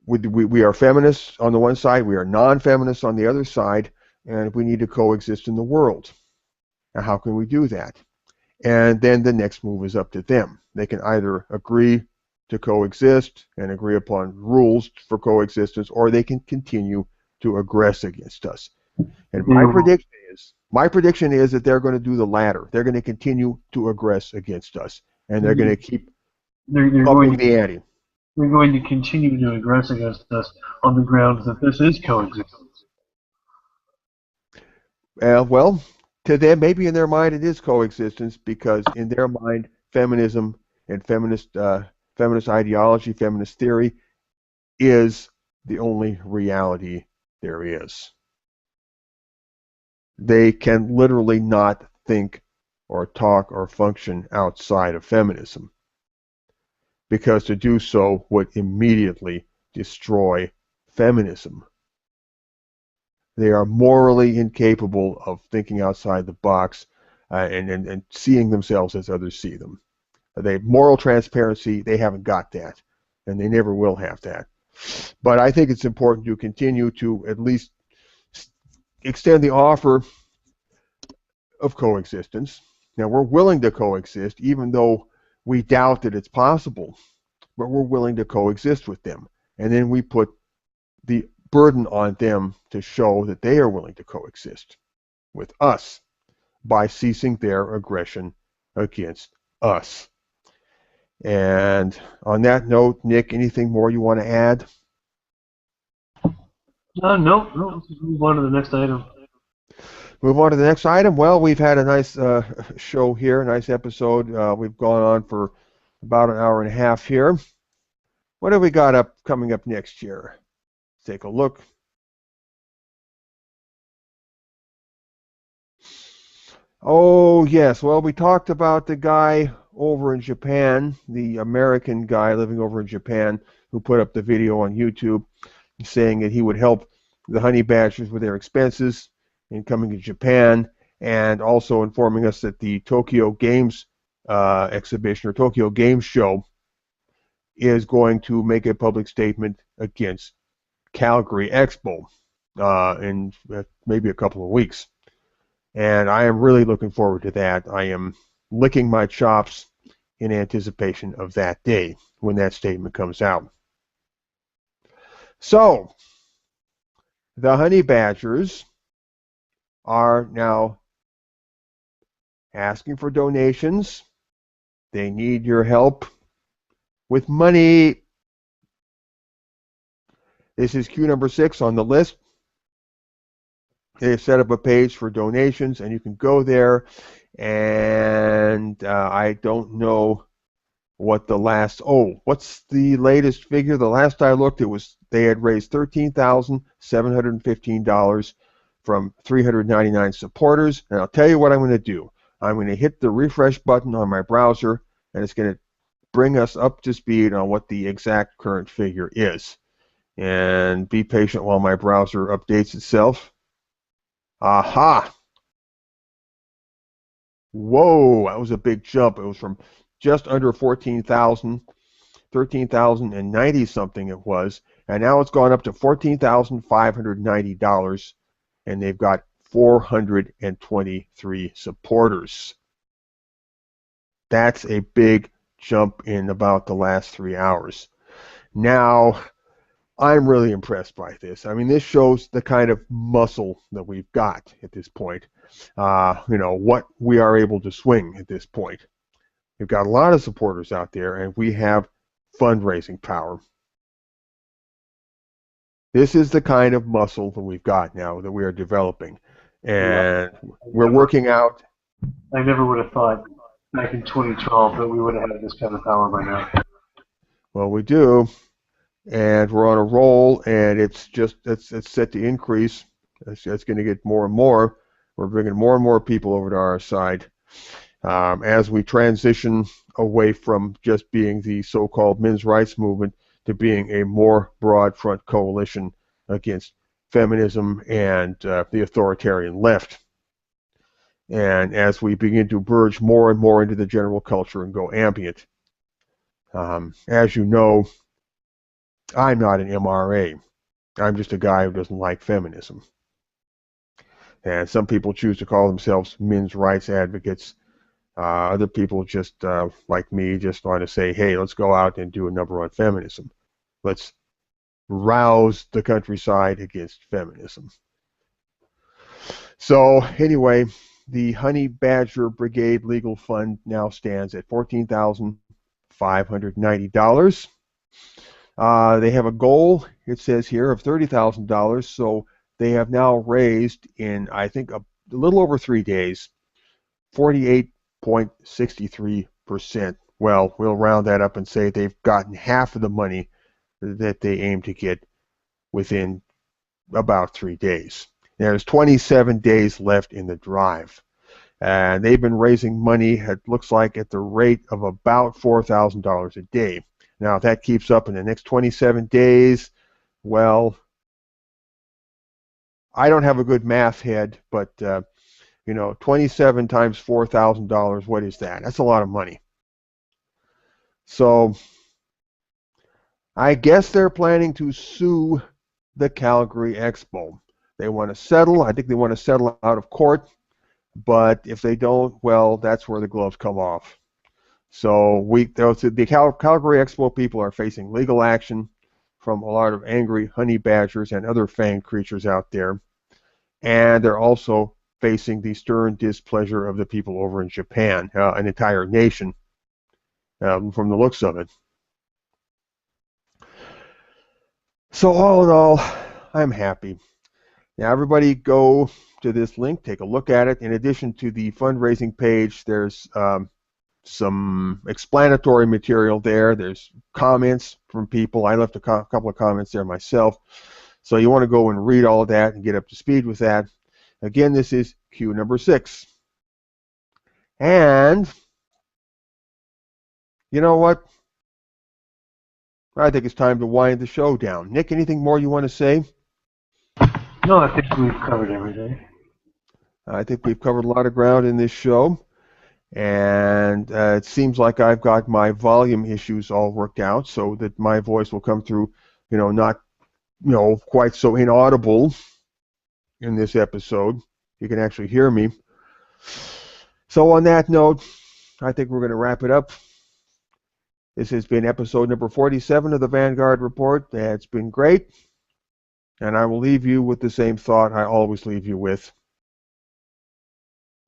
A: we are feminists on the one side, we are non-feminists on the other side, and we need to coexist in the world. Now, how can we do that? And then the next move is up to them. They can either agree to coexist and agree upon rules for coexistence, or they can continue to aggress against us. And my prediction is that they're going to do the latter. They're going to continue to aggress against us, and they're going to keep
B: they're
A: upping
B: going to
A: the ante.
B: they're going to continue to aggress against us on the grounds that this is coexistence.
A: Well, to them, maybe in their mind it is coexistence because in their mind, feminism and feminist ideology, feminist theory is the only reality there is. They can literally not think or talk or function outside of feminism because to do so would immediately destroy feminism. They are morally incapable of thinking outside the box and seeing themselves as others see them. Moral transparency, they haven't got that, and they never will have that. But I think it's important to continue to at least extend the offer of coexistence. Now, we're willing to coexist, even though we doubt that it's possible, but we're willing to coexist with them. And then we put the burden on them to show that they are willing to coexist with us by ceasing their aggression against us. And on that note, Nick, anything more you want to add?
B: No. Let's just move on to the next item.
A: Move on to the next item. Well, we've had a nice show here, a nice episode. We've gone on for about an hour and a half here. What have we got coming up next year? Let's take a look. Oh, yes. Well, we talked about the guy over in Japan, the American guy living over in Japan who put up the video on YouTube saying that he would help the honey badgers with their expenses in coming to Japan, and also informing us that the Tokyo Games exhibition or Tokyo Games show is going to make a public statement against Calgary Expo in maybe a couple of weeks. And I am really looking forward to that. I am licking my chops in anticipation of that day when that statement comes out. So, the honey badgers are now asking for donations. They need your help with money. This is cue number 6 on the list. They've set up a page for donations, and you can go there. And I don't know what what's the latest figure? The last I looked, they had raised $13,715 from 399 supporters. And I'll tell you what I'm going to do. I'm going to hit the refresh button on my browser, and it's going to bring us up to speed on what the exact current figure is. And be patient while my browser updates itself. Aha! Whoa, that was a big jump. It was from just under 14,000, 13,090 something it was, and now it's gone up to $14,590, and they've got 423 supporters. That's a big jump in about the last 3 hours. Now, I'm really impressed by this. I mean, this shows the kind of muscle that we've got at this point. What we are able to swing at this point. We've got a lot of supporters out there, and we have fundraising power. This is the kind of muscle that we've got now that we are developing. And we're working out.
B: I never would have thought back in 2012 that we would have had this kind of power by now.
A: Well, we do. And we're on a roll, and it's set to increase. It's going to get more and more. We're bringing more and more people over to our side as we transition away from just being the so-called men's rights movement to being a more broad front coalition against feminism and the authoritarian left. And as we begin to merge more and more into the general culture and go ambient. As you know, I'm not an MRA. I'm just a guy who doesn't like feminism. And some people choose to call themselves men's rights advocates. Other people just, like me, just want to say, hey, let's go out and do a number on feminism. Let's rouse the countryside against feminism. So anyway, the Honey Badger Brigade Legal Fund now stands at $14,590. They have a goal, it says here, of $30,000, so they have now raised in, I think, a little over 3 days, 48.63%. Well, we'll round that up and say they've gotten half of the money that they aim to get within about 3 days. There's 27 days left in the drive. And they've been raising money, it looks like, at the rate of about $4,000 a day. Now, if that keeps up in the next 27 days, well, I don't have a good math head, but, 27 times $4,000, what is that? That's a lot of money. So, I guess they're planning to sue the Calgary Expo. They want to settle. I think they want to settle out of court. But if they don't, well, that's where the gloves come off. So the Calgary Expo people are facing legal action from a lot of angry honey badgers and other fanged creatures out there. And they're also facing the stern displeasure of the people over in Japan, an entire nation, from the looks of it. So all in all, I'm happy. Now everybody go to this link, take a look at it. In addition to the fundraising page, there's some explanatory material there. There's comments from people. I left a couple of comments there myself. So you want to go and read all of that and get up to speed with that. Again, this is Q number 6. And you know what? I think it's time to wind the show down. Nick, anything more you want to say?
B: No, I think we've covered everything.
A: I think we've covered a lot of ground in this show. And it seems like I've got my volume issues all worked out so that my voice will come through, not, quite so inaudible in this episode. You can actually hear me. So on that note, I think we're going to wrap it up. This has been episode number 47 of the Vanguard Report. It's been great. And I will leave you with the same thought I always leave you with.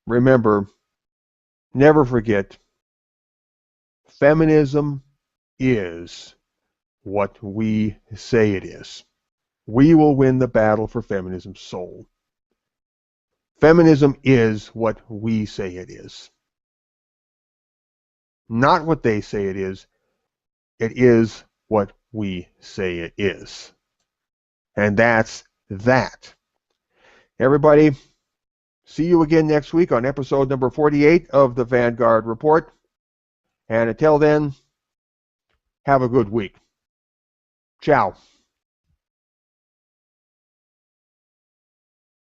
A: Remember, never forget, feminism is what we say it is. We will win the battle for feminism's soul. Feminism is what we say it is. Not what they say it is. It is what we say it is. And that's that. Everybody, see you again next week on episode number 48 of the Vanguard Report. And until then, have a good week. Ciao.